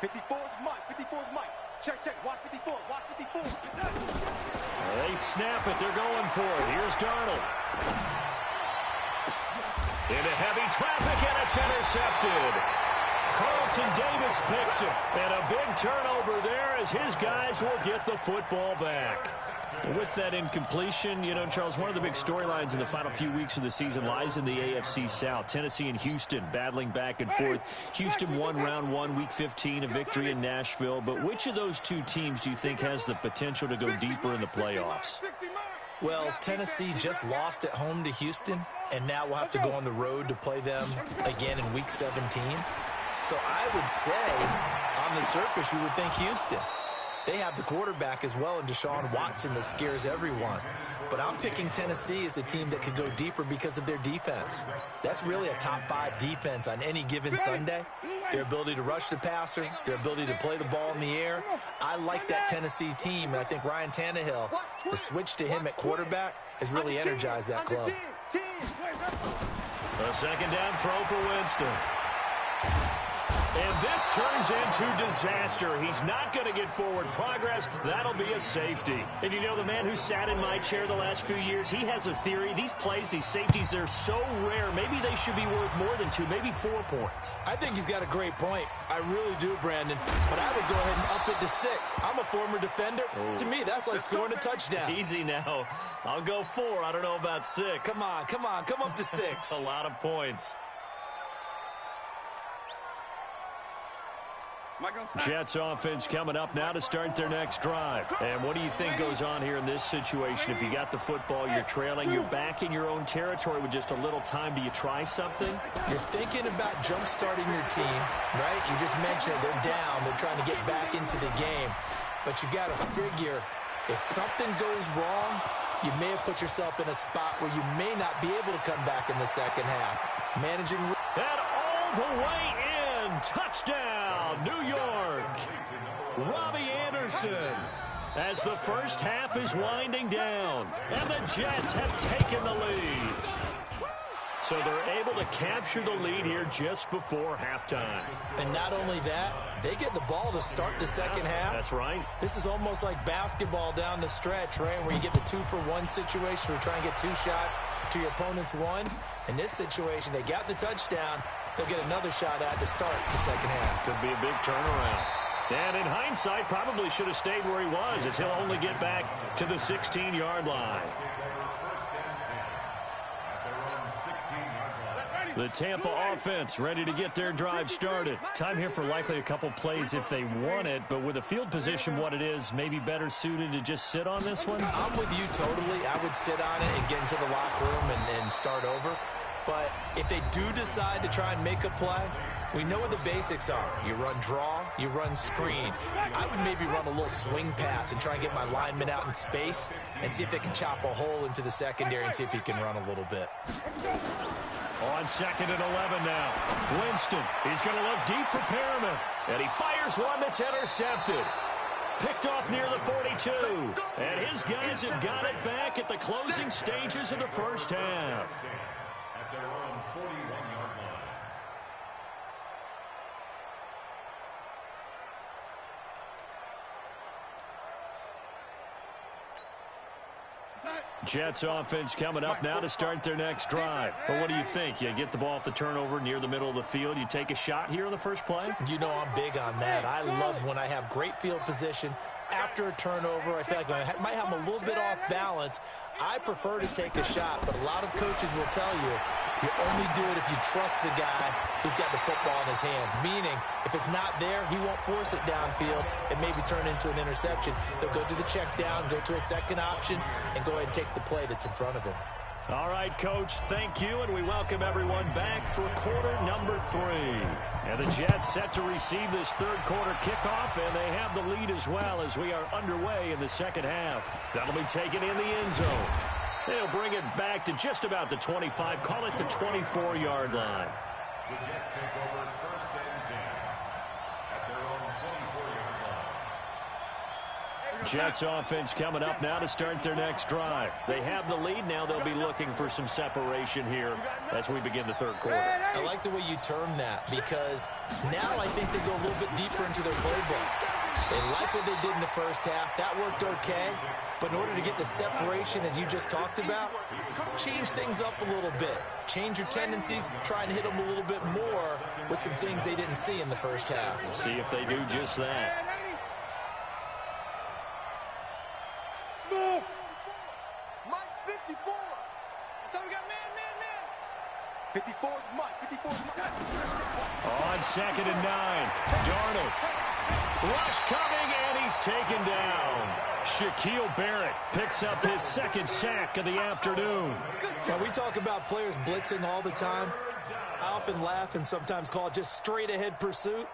[SPEAKER 3] 54 is Mike. 54 is Mike. Check, check. Watch 54. Watch 54.
[SPEAKER 1] They snap it. They're going for it. Here's Darnold. Into heavy traffic, and it's intercepted. Carlton Davis picks it. And a big turnover there as his guys will get the football back. With that incompletion, you know, Charles, one of the big storylines in the final few weeks of the season lies in the AFC South. Tennessee and Houston battling back and forth. Houston won round 1, week 15, a victory in Nashville. But which of those two teams do you think has the potential to go deeper in the playoffs?
[SPEAKER 2] Well, Tennessee just lost at home to Houston, and now we'll have to go on the road to play them again in week 17. So I would say, on the surface, you would think Houston. They have the quarterback as well in Deshaun Watson that scares everyone. But I'm picking Tennessee as the team that could go deeper because of their defense. That's really a top 5 defense on any given Sunday. Their ability to rush the passer, their ability to play the ball in the air. I like that Tennessee team, and I think Ryan Tannehill, the switch to him at quarterback, has really energized that club.
[SPEAKER 1] A 2nd down throw for Winston. And this turns into disaster. He's not going to get forward progress. That'll be a safety. And you know, the man who sat in my chair the last few years, he has a theory. These plays, these safeties, they're so rare. Maybe they should be worth more than 2, maybe 4 points.
[SPEAKER 2] I think he's got a great point. I really do, Brandon. But I would go ahead and up it to 6. I'm a former defender. To me, that's like scoring a touchdown.
[SPEAKER 1] Easy now. I'll go 4. I don't know about 6.
[SPEAKER 2] Come on. Come up to 6.
[SPEAKER 1] A lot of points. Jets offense coming up now to start their next drive. And what do you think goes on here in this situation? If you got the football, you're trailing, you're back in your own territory with just a little time. Do you try something?
[SPEAKER 2] You're thinking about jump-starting your team, right? You just mentioned they're down. They're trying to get back into the game. But you got to figure, if something goes wrong, you may have put yourself in a spot where you may not be able to come back in the second half. Managing
[SPEAKER 1] that all the way in. Touchdown, New York. Robbie Anderson. as the first half is winding down, and the Jets have taken the lead. So they're able to capture the lead here just before halftime.
[SPEAKER 2] And not only that, they get the ball to start the second half.
[SPEAKER 1] That's right.
[SPEAKER 2] This is almost like basketball down the stretch, right, where you get the 2-for-1 situation where you try and get 2 shots to your opponent's 1. In this situation, they got the touchdown. They'll get another shot at to start the second half.
[SPEAKER 1] Could be a big turnaround. And in hindsight, probably should have stayed where he was, as he'll only get back to the 16-yard line. The Tampa offense ready to get their drive started. Time here for likely a couple plays if they want it, but with a field position what it is, maybe better suited to just sit on this one?
[SPEAKER 2] I'm with you totally. I would sit on it and get into the locker room and start over. But if they do decide to try and make a play, we know what the basics are. You run draw, you run screen. I would maybe run a little swing pass and try and get my lineman out in space and see if they can chop a hole into the secondary and see if he can run a little bit.
[SPEAKER 1] On 2nd and 11 now. Winston, he's going to look deep for Perriman. And he fires one that's intercepted. Picked off near the 42. And his guys have got it back at the closing stages of the first half.
[SPEAKER 4] At their own 41-yard line.
[SPEAKER 1] Jets offense coming up now to start their next drive. Well, what do you think? You get the ball off the turnover near the middle of the field. You take a shot here on the first play?
[SPEAKER 2] You know I'm big on that. I love when I have great field position. After a turnover, I feel like I might have a little bit off balance. I prefer to take a shot, but a lot of coaches will tell you only do it if you trust the guy who's got the football in his hands. Meaning, if it's not there, he won't force it downfield and maybe turn into an interception. He'll go to the check down, go to a second option, and go ahead and take the play that's in front of him.
[SPEAKER 1] All right, Coach, thank you, and we welcome everyone back for quarter number 3. And the Jets set to receive this third quarter kickoff, and they have the lead as well as we are underway in the second half. That'll be taken in the end zone. They'll bring it back to just about the 25, call it the 24-yard line.
[SPEAKER 4] The Jets take over 1st and 10 at their own 24-yard line.
[SPEAKER 1] Jets offense coming up now to start their next drive. They have the lead now. They'll be looking for some separation here as we begin the third quarter.
[SPEAKER 2] I like the way you term that because now I think they go a little bit deeper into their playbook. They like what they did in the first half. That worked okay. But in order to get the separation that you just talked about, change things up a little bit. Change your tendencies, try and hit them a little bit more with some things they didn't see in the first half.
[SPEAKER 1] We'll see if they do just that.
[SPEAKER 3] Smooth. Mike's 54. So we got man. 54 is Mike. 54 is Mike.
[SPEAKER 1] On 2nd and 9, Darnold. Rush coming, and he's taken down. Shaquille Barrett picks up his second sack of the afternoon.
[SPEAKER 2] Now, we talk about players blitzing all the time. I often laugh and sometimes call it just straight-ahead pursuit.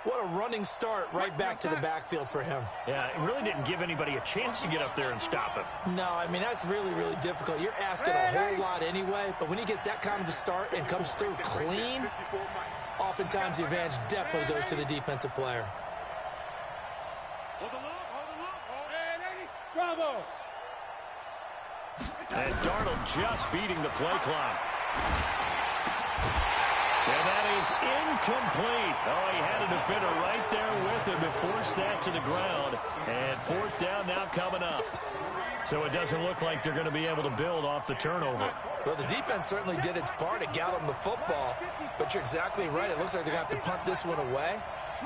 [SPEAKER 2] What a running start right back to the backfield for him.
[SPEAKER 1] Yeah, it really didn't give anybody a chance to get up there and stop him.
[SPEAKER 2] No, I mean, that's really, really difficult. You're asking a whole lot anyway, but when he gets that kind of a start and comes through clean, oftentimes the advantage definitely goes to the defensive player.
[SPEAKER 3] Hold the look.
[SPEAKER 5] Bravo.
[SPEAKER 1] And Darnold just beating the play clock. And that is incomplete. Oh, he had a defender right there with him to force that to the ground. And 4th down now coming up. So it doesn't look like they're going to be able to build off the turnover.
[SPEAKER 2] Well, the defense certainly did its part. It got them the football. But you're exactly right. It looks like they're going to have to punt this one away.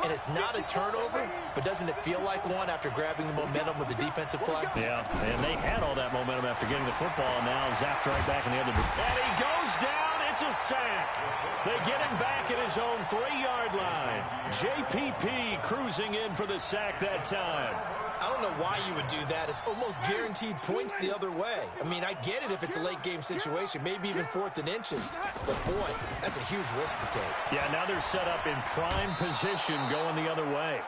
[SPEAKER 2] And it's not a turnover, but doesn't it feel like one after grabbing the momentum with the defensive play?
[SPEAKER 1] Yeah, and they had all that momentum after getting the football, and now zapped right back in the other. And he goes down. It's a sack. They get him back at his own 3-yard line. JPP cruising in for the sack that time.
[SPEAKER 2] I don't know why you would do that. It's almost guaranteed points the other way. I mean, I get it if it's a late game situation, maybe even 4th and inches. But, boy, that's a huge risk to take.
[SPEAKER 1] Yeah, now they're set up in prime position going the other way.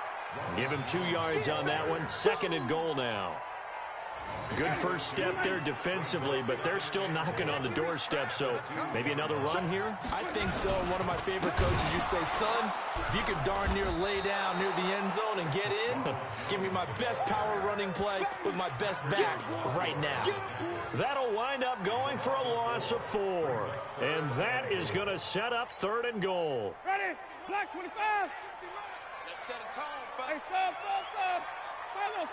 [SPEAKER 1] Give him 2 yards on that one. 2nd and goal now. Good first step there defensively, but they're still knocking on the doorstep, so maybe another run here?
[SPEAKER 2] I think so. One of my favorite coaches, you say, son, if you could darn near lay down near the end zone and get in, give me my best power running play with my best back right now.
[SPEAKER 1] That'll wind up going for a loss of 4. And that is going to set up 3rd and goal.
[SPEAKER 5] Ready? Black 25.
[SPEAKER 3] Let's set a tone,
[SPEAKER 5] Hey,
[SPEAKER 3] fellas.
[SPEAKER 5] stop. Follow.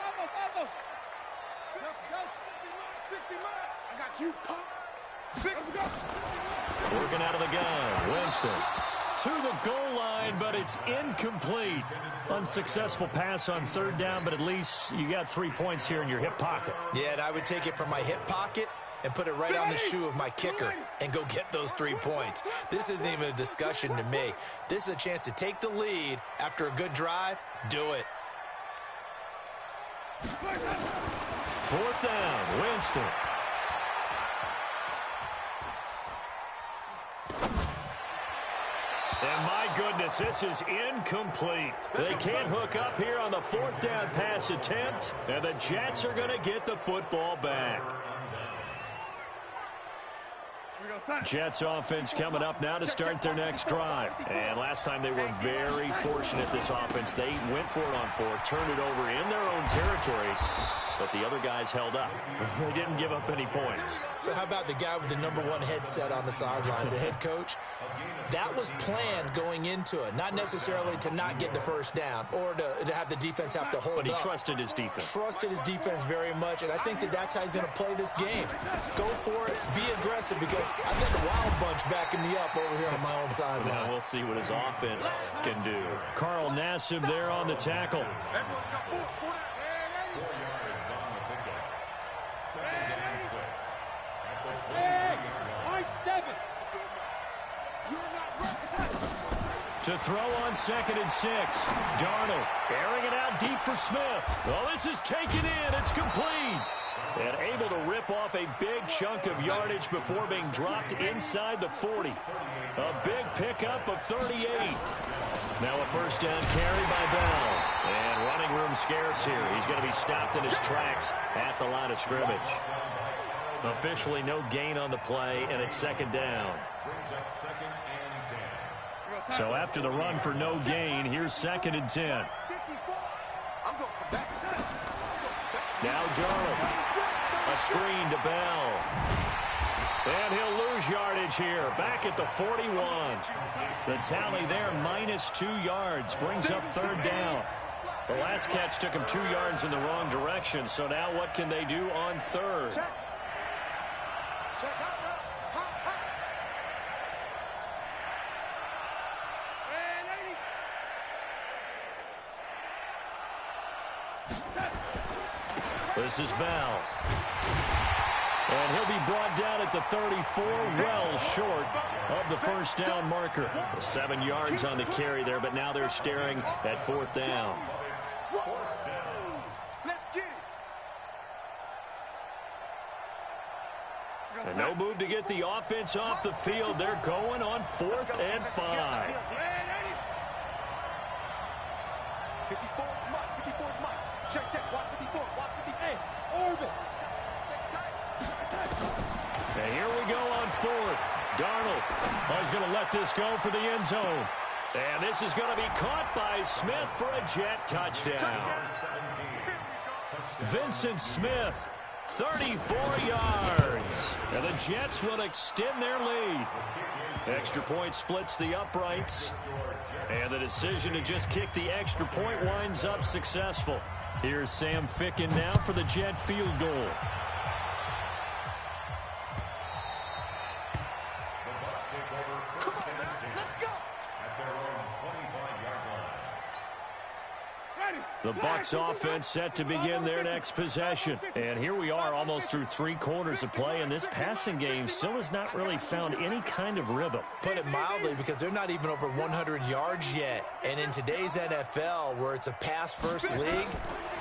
[SPEAKER 3] Go. 60 miles. I got you, punk.
[SPEAKER 5] Let's go.
[SPEAKER 1] Working out of the gun. Winston to the goal line, but it's incomplete. Unsuccessful pass on 3rd down, but at least you got 3 points here in your hip pocket.
[SPEAKER 2] Yeah, and I would take it from my hip pocket and put it right on the shoe of my kicker and go get those 3 points. This isn't even a discussion to me. This is a chance to take the lead after a good drive. Do it.
[SPEAKER 1] 4th down, Winston. And my goodness, this is incomplete. They can't hook up here on the 4th down pass attempt, and the Jets are going to get the football back. Jets offense coming up now to start their next drive. And last time they were very fortunate, this offense. They went for it on 4th, turned it over in their own territory, but the other guys held up. They didn't give up any points.
[SPEAKER 2] So how about the guy with the #1 headset on the sidelines, the head coach? That was planned going into it, not necessarily to not get the first down or to have the defense have to hold up.
[SPEAKER 1] But he trusted his defense.
[SPEAKER 2] Trusted his defense very much, and I think that's how he's going to play this game. Go for it, be aggressive, because I've got the wild bunch backing me up over here on my own sideline.
[SPEAKER 1] Now we'll see what his offense can do. Carl Nassib there on the tackle.
[SPEAKER 3] Everyone's got 4
[SPEAKER 4] yards on the pickup. 2nd and 6. At the 20
[SPEAKER 5] Hey,
[SPEAKER 4] yard line.
[SPEAKER 5] 7.
[SPEAKER 3] You're not ready.
[SPEAKER 1] To throw on 2nd and 6. Darnold airing it out deep for Smith. Well, this is taken in. It's complete. And able to rip off a big chunk of yardage before being dropped inside the 40. A big pickup of 38. Now a 1st down carry by Bell. And running room scarce here. He's going to be stopped in his tracks at the line of scrimmage. Officially no gain on the play, and it's 2nd down.
[SPEAKER 4] Brings up 2nd and 10.
[SPEAKER 1] So after the run for no gain, here's 2nd and 10.
[SPEAKER 3] I'm going to come back.
[SPEAKER 1] Now Darnold. A screen to Bell. And he'll lose yardage here. Back at the 41. The tally there, -2 yards. Brings up 3rd down. The last catch took him 2 yards in the wrong direction. So now what can they do on 3rd?
[SPEAKER 3] Check out.
[SPEAKER 1] This is Bell. And he'll be brought down at the 34, well short of the 1st down marker. 7 yards on the carry there, but now they're staring at 4th down.
[SPEAKER 3] Let's get it.
[SPEAKER 1] And no move to get the offense off the field. They're going on 4th and 5.
[SPEAKER 3] 54 Mike. Check. Watch 54. Watch 54. Hey, orbit.
[SPEAKER 1] And here we go on 4th. Darnold is going to let this go for the end zone. And this is going to be caught by Smith for a Jet touchdown. Vincent Smith, 34 yards. And the Jets will extend their lead. Extra point splits the uprights. And the decision to just kick the extra point winds up successful. Here's Sam Ficken now for the Jet field goal. The Bucs offense set to begin their next possession. And here we are almost through 3 quarters of play, and this passing game still has not really found any kind of rhythm.
[SPEAKER 2] Put it mildly, because they're not even over 100 yards yet. And in today's NFL, where it's a pass-first league,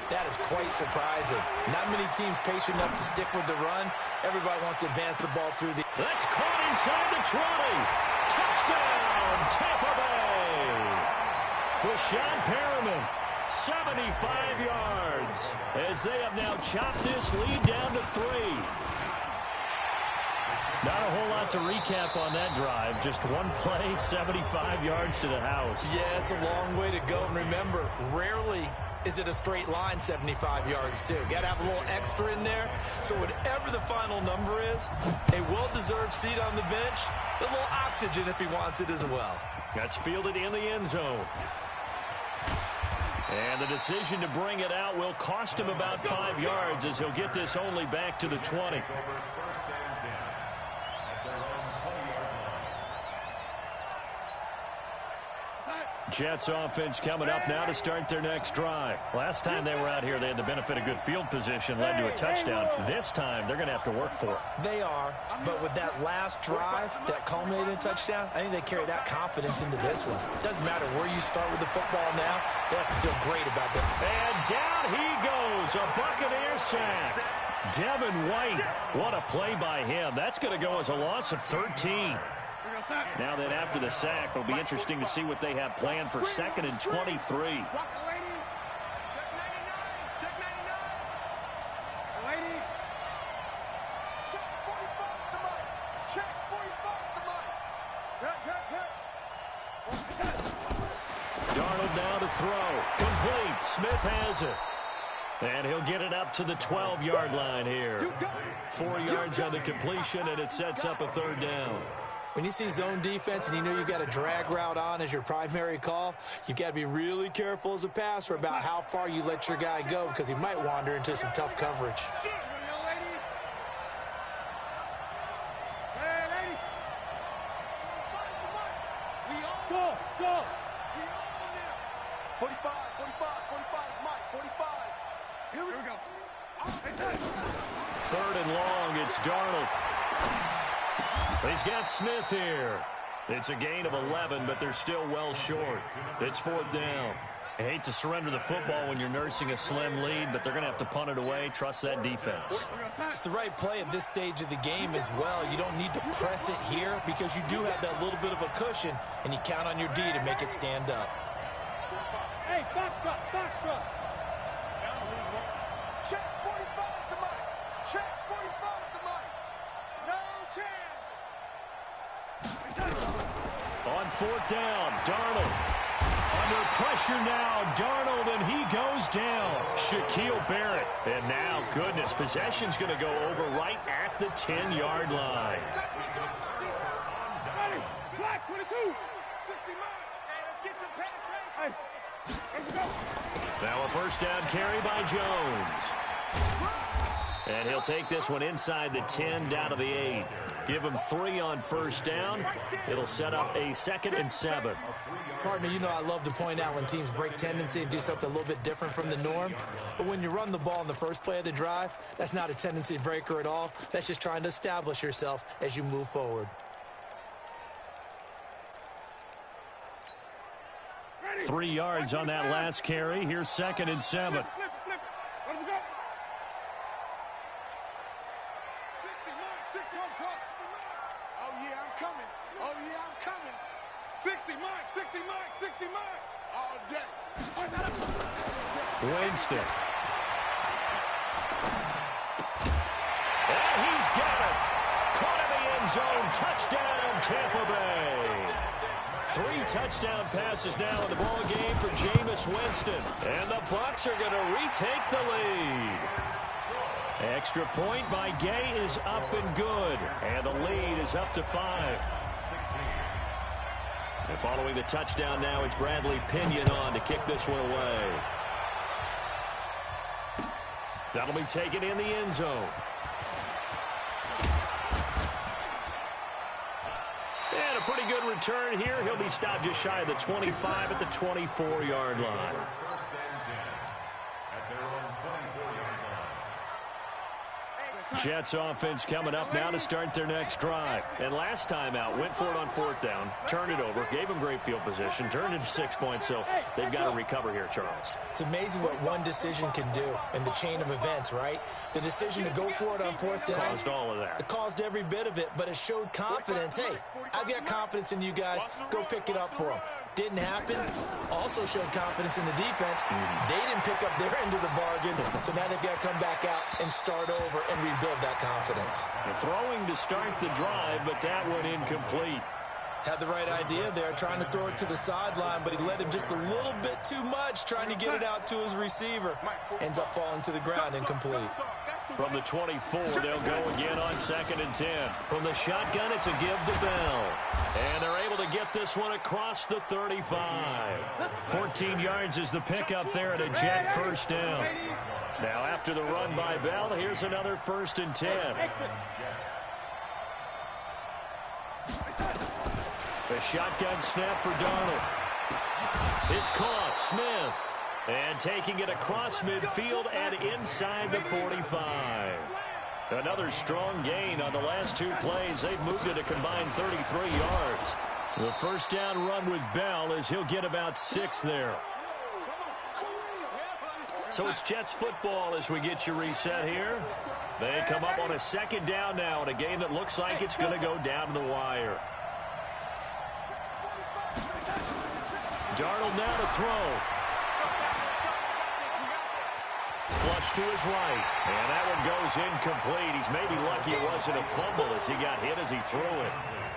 [SPEAKER 2] that is quite surprising. Not many teams patient enough to stick with the run. Everybody wants to advance the ball through the...
[SPEAKER 1] That's caught inside the 20. Touchdown, Tampa Bay. Rashawn Perriman, 75 yards. as they have now chopped this lead down to 3. Not a whole lot to recap on that drive. Just one play, 75 yards to the house.
[SPEAKER 2] Yeah, it's a long way to go. And remember, rarely is it a straight line 75 yards, too. Got to have a little extra in there. So whatever the final number is, a well-deserved seat on the bench, a little oxygen if he wants it as well.
[SPEAKER 1] That's fielded in the end zone. And the decision to bring it out will cost him about 5 yards as he'll get this only back to the 20. Jets offense coming up now to start their next drive. Last time they were out here, they had the benefit of good field position, led to a touchdown. This time, they're going to have to work for it.
[SPEAKER 2] They are, but with that last drive that culminated in touchdown, I think they carry that confidence into this one. Doesn't matter where you start with the football now, they have to feel great about that.
[SPEAKER 1] And down he goes, a Buccaneer sack. Devin White, what a play by him. That's going to go as a loss of 13. Now then, after the sack, it'll be interesting to see what they have planned for 2nd and 23.
[SPEAKER 3] Check 99. Lady. Check 45 to Mike. Check 45 to Mike.
[SPEAKER 1] Darnold now to throw. Complete. Smith has it. And he'll get it up to the 12-yard line here. 4 yards on the completion, and it sets up a 3rd down.
[SPEAKER 2] When you see zone defense and you know you've got a drag route on as your primary call, you've got to be really careful as a passer about how far you let your guy go because he might wander into some tough coverage.
[SPEAKER 3] Go! 45, Mike, 45. Here we go.
[SPEAKER 1] 3rd and long, it's Darnold. He's got Smith here. It's a gain of 11, but they're still well short. It's 4th down. I hate to surrender the football when you're nursing a slim lead, but they're going to have to punt it away. Trust that defense.
[SPEAKER 2] It's the right play at this stage of the game as well. You don't need to press it here because you do have that little bit of a cushion, and you count on your D to make it stand up.
[SPEAKER 5] Hey, foxtrot.
[SPEAKER 3] Check 45 to Mike. Check 45 to Mike. No chance.
[SPEAKER 1] On 4th down, Darnold. Under pressure now, Darnold, and he goes down. Shaquille Barrett. And now, goodness, possession's going to go over right at the 10-yard line.
[SPEAKER 5] Ready. Black 22. 60 miles. Hey, let's get some penetration. Hey, let's go.
[SPEAKER 1] Now a 1st down carry by Jones. And he'll take this one inside the 10 down to the 8. Give him 3 on 1st down. It'll set up a 2nd and 7.
[SPEAKER 2] Partner, you know I love to point out when teams break tendency and do something a little bit different from the norm. But when you run the ball in the first play of the drive, that's not a tendency breaker at all. That's just trying to establish yourself as you move forward.
[SPEAKER 1] 3 yards on that last carry. Here's 2nd and 7.
[SPEAKER 5] Flip. Let him go.
[SPEAKER 3] 60 Mike. Oh, yeah, I'm coming. 60 Mike. All day.
[SPEAKER 1] Winston. And he's got it. Caught in the end zone. Touchdown, Tampa Bay. 3 touchdown passes now in the ball game for Jameis Winston. And the Bucs are going to retake the lead. Extra point by Gay is up and good. And the lead is up to 5. And following the touchdown now, it's Bradley Pinion on to kick this one away. That'll be taken in the end zone. And a pretty good return here. He'll be stopped just shy of the 25 at the 24-yard line. Jets offense coming up now to start their next drive. And last time out, went for it on 4th down, turned it over, gave them great field position, turned into 6 points, so they've got to recover here, Charles.
[SPEAKER 2] It's amazing what one decision can do in the chain of events, right? The decision to go for it on 4th down.
[SPEAKER 1] Caused all of that.
[SPEAKER 2] It caused every bit of it, but it showed confidence. Hey, I've got confidence in you guys. Go pick it up for them. didn't happen. Also showed confidence in the defense. They didn't pick up their end of the bargain, so now they've got to come back out and start over and rebuild that confidence.
[SPEAKER 1] The throwing to start the drive, but that one incomplete.
[SPEAKER 2] Had the right idea there, trying to throw it to the sideline, but he let him just a little bit too much, trying to get it out to his receiver. Ends up falling to the ground, incomplete.
[SPEAKER 1] From the 24, they'll go again on 2nd and 10. From the shotgun, it's a give to Bell. And they're able to get this one across the 35. 14 yards is the pickup there at a Jet first down. Now after the run by Bell, here's another 1st and 10. A shotgun snap for Darnold. It's caught. Smith. And taking it across midfield and inside the 45. Another strong gain on the last 2 plays. They've moved it a combined 33 yards. The first down run with Bell is he'll get about 6 there. So it's Jets football as we get you reset here. They come up on a 2nd down now in a game that looks like it's going to go down to the wire. Darnold now to throw. Flush to his right, and that one goes incomplete. He's maybe lucky it wasn't a fumble as he got hit as he threw it.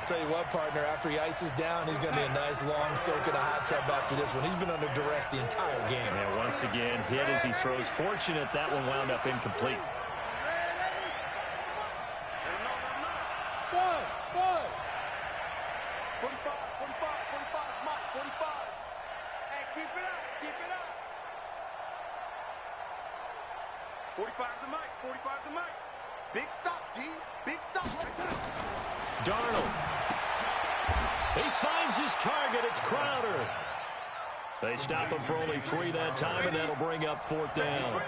[SPEAKER 2] Tell you what, partner, after he ices down, he's going to be a nice long soak in a hot tub after this one. He's been under duress the entire game.
[SPEAKER 1] And once again, hit as he throws. Fortunate that one wound up incomplete. Darnold. He finds his target. It's Crowder. They stop him for only 3 that time, and that'll bring up 4th down.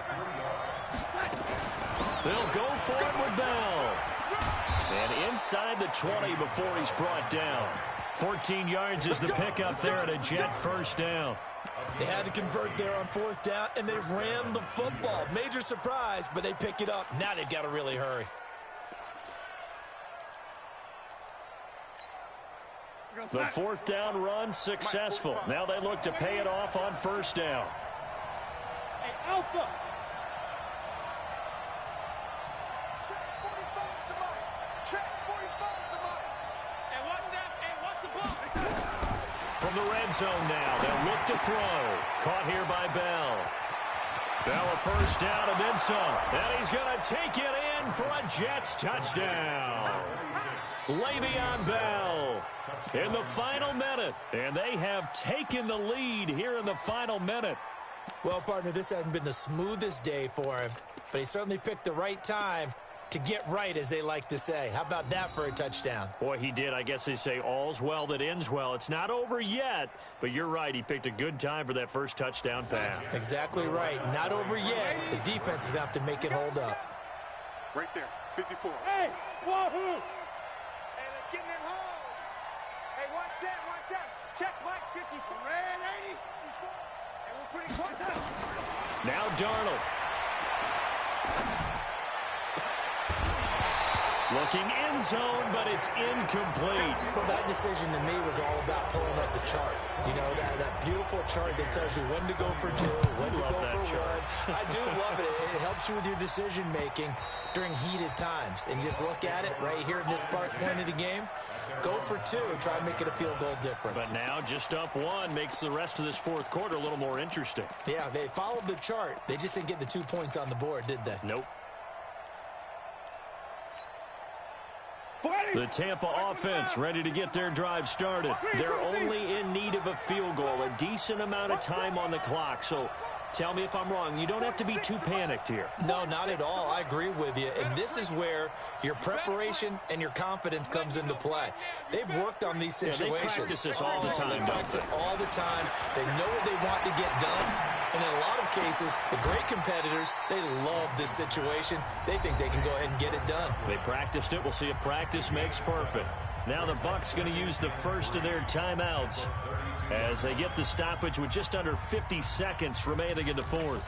[SPEAKER 1] They'll go for it with Bell. And inside the 20 before he's brought down. 14 yards is the pickup there at a Jet first down.
[SPEAKER 2] They had to convert there on 4th down, and they ran the football. Major surprise, but they pick it up. Now they've got to really hurry.
[SPEAKER 1] The 4th down run successful. Now they look to pay it off on 1st down.
[SPEAKER 5] Hey, Alpha.
[SPEAKER 1] From the red zone now, they'll look to throw. Caught here by Bell. Bell a first down and then some. And he's going to take it in for a Jets touchdown. Le'Veon Bell in the final minute. And they have taken the lead here in the final minute.
[SPEAKER 2] Well, partner, this hasn't been the smoothest day for him, but he certainly picked the right time to get right, as they like to say. How about that for a touchdown?
[SPEAKER 1] Boy, he did. I guess they say all's well that ends well. It's not over yet, but you're right. He picked a good time for that first touchdown pass.
[SPEAKER 2] Exactly right. Not over yet. The defense is going to have to make it hold up.
[SPEAKER 3] Right there, 54.
[SPEAKER 5] Hey, wahoo! Hey, let's get in them holes. Hey, 1 set, 1 set. Check Mike, 54. Red 80. And we're pretty close.
[SPEAKER 1] Now Darnold. Looking end zone, but it's incomplete.
[SPEAKER 2] Well, that decision to me was all about pulling up the chart. You know, that beautiful chart that tells you when to go for 2, when to go for 1. I do love it. It helps you with your decision-making during heated times. And you just look at it right here in this point of the game. Go for 2. Try and make it a field goal difference.
[SPEAKER 1] But now just up 1 makes the rest of this 4th quarter a little more interesting.
[SPEAKER 2] Yeah, they followed the chart. They just didn't get the 2 points on the board, did they?
[SPEAKER 1] Nope. The Tampa offense ready to get their drive started. They're only in need of a field goal, a decent amount of time on the clock. So tell me if I'm wrong. You don't have to be too panicked here.
[SPEAKER 2] No, not at all. I agree with you. And this is where your preparation and your confidence comes into play. They've worked on these situations.
[SPEAKER 1] They practice this all the time.
[SPEAKER 2] They practice it all the time. They know what they want to get done. And in a lot of cases, the great competitors, they love this situation. They think they can go ahead and get it done.
[SPEAKER 1] They practiced it. We'll see if practice makes perfect. Now the Bucs going to use the first of their timeouts as they get the stoppage with just under 50 seconds remaining in the 4th.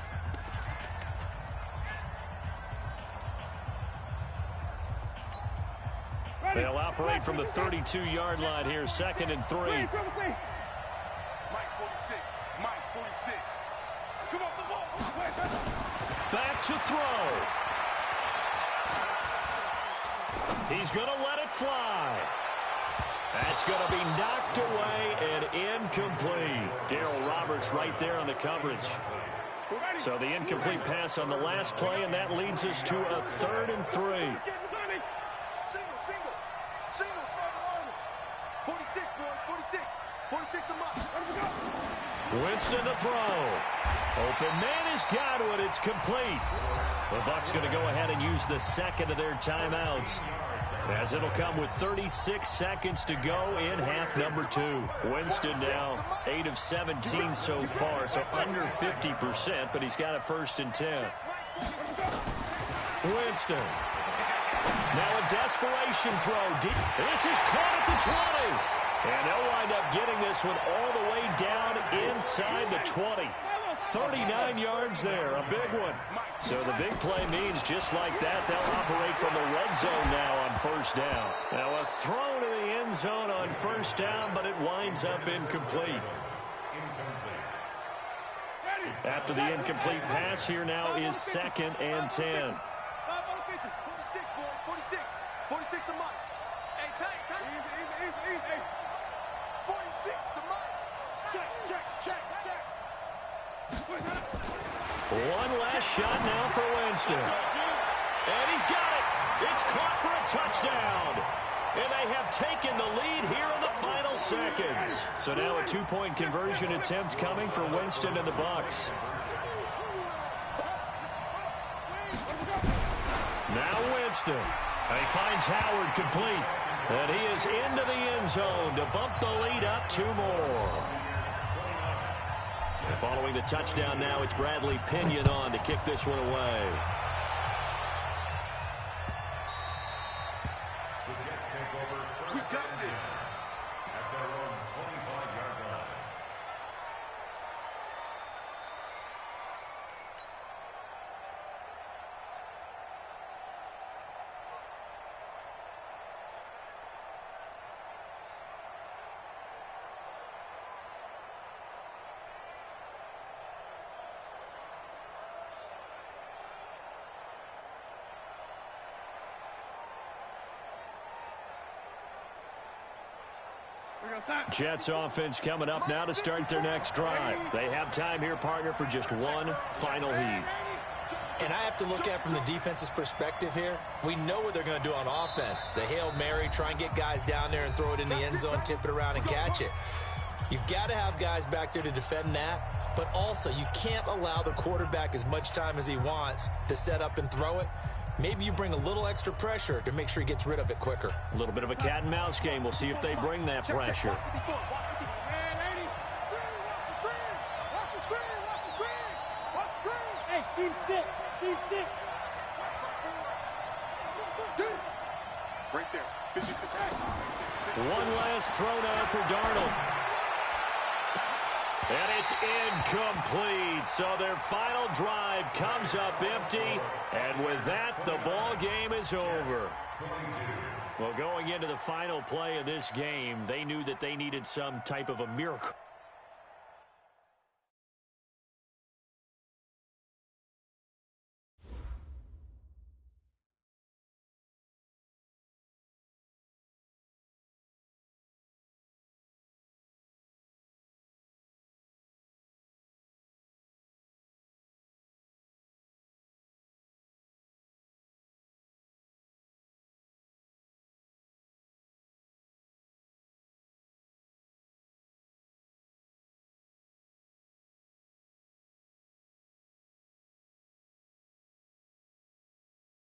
[SPEAKER 1] They'll operate from the 32-yard line here, 2nd and 3.
[SPEAKER 3] 46. Mike, 46. Come on, come on.
[SPEAKER 1] Back to throw. He's going to let it fly. That's going to be knocked away and incomplete. Darryl Roberts right there on the coverage. So the incomplete pass on the last play, and that leads us to a 3rd and 3.
[SPEAKER 3] Single, single. Single, 46, boys, 46. 46 to Mike.
[SPEAKER 1] Winston to throw. Open man has got it. It's complete. The Bucs going to go ahead and use the second of their timeouts, as it'll come with 36 seconds to go in half number 2. Winston now 8 of 17 so far, so under 50%, but he's got a 1st and 10. Winston. Now a desperation throw. Deep. This is caught at the 20. And they'll wind up getting this one all the way down inside the 20. 39 yards there, a big one. So the big play means just like that, they'll operate from the red zone now on 1st down. Now a throw to the end zone on 1st down, but it winds up incomplete. After the incomplete pass, here now is 2nd and 10.
[SPEAKER 3] 46 to Mike. Hey, tight. Easy. 46 to Mike. Check.
[SPEAKER 1] One last shot now for Winston. And he's got it. It's caught for a touchdown. And they have taken the lead here in the final seconds. So now a 2-point conversion attempt coming for Winston and the Bucs. Now Winston. He finds Howard complete. And he is into the end zone to bump the lead up 2 more. And following the touchdown now, it's Bradley Pinion on to kick this one away.
[SPEAKER 3] We got this.
[SPEAKER 4] At their own 25-yard line.
[SPEAKER 1] Jets offense coming up now to start their next drive. They have time here, partner, for just one final heave.
[SPEAKER 2] And I have to look at it from the defense's perspective here. We know what they're going to do on offense. The Hail Mary, try and get guys down there and throw it in the end zone, tip it around and catch it. You've got to have guys back there to defend that, but also you can't allow the quarterback as much time as he wants to set up and throw it. Maybe you bring a little extra pressure to make sure he gets rid of it quicker.
[SPEAKER 1] A little bit of a cat and mouse game. We'll see if they bring that pressure.
[SPEAKER 5] Hey, Steve 6.
[SPEAKER 3] Right there. 56.
[SPEAKER 1] One last throw now for Darnold. And it's incomplete. So their final drive comes up empty. And with that, the ball game is over. Well, going into the final play of this game, they knew that they needed some type of a miracle.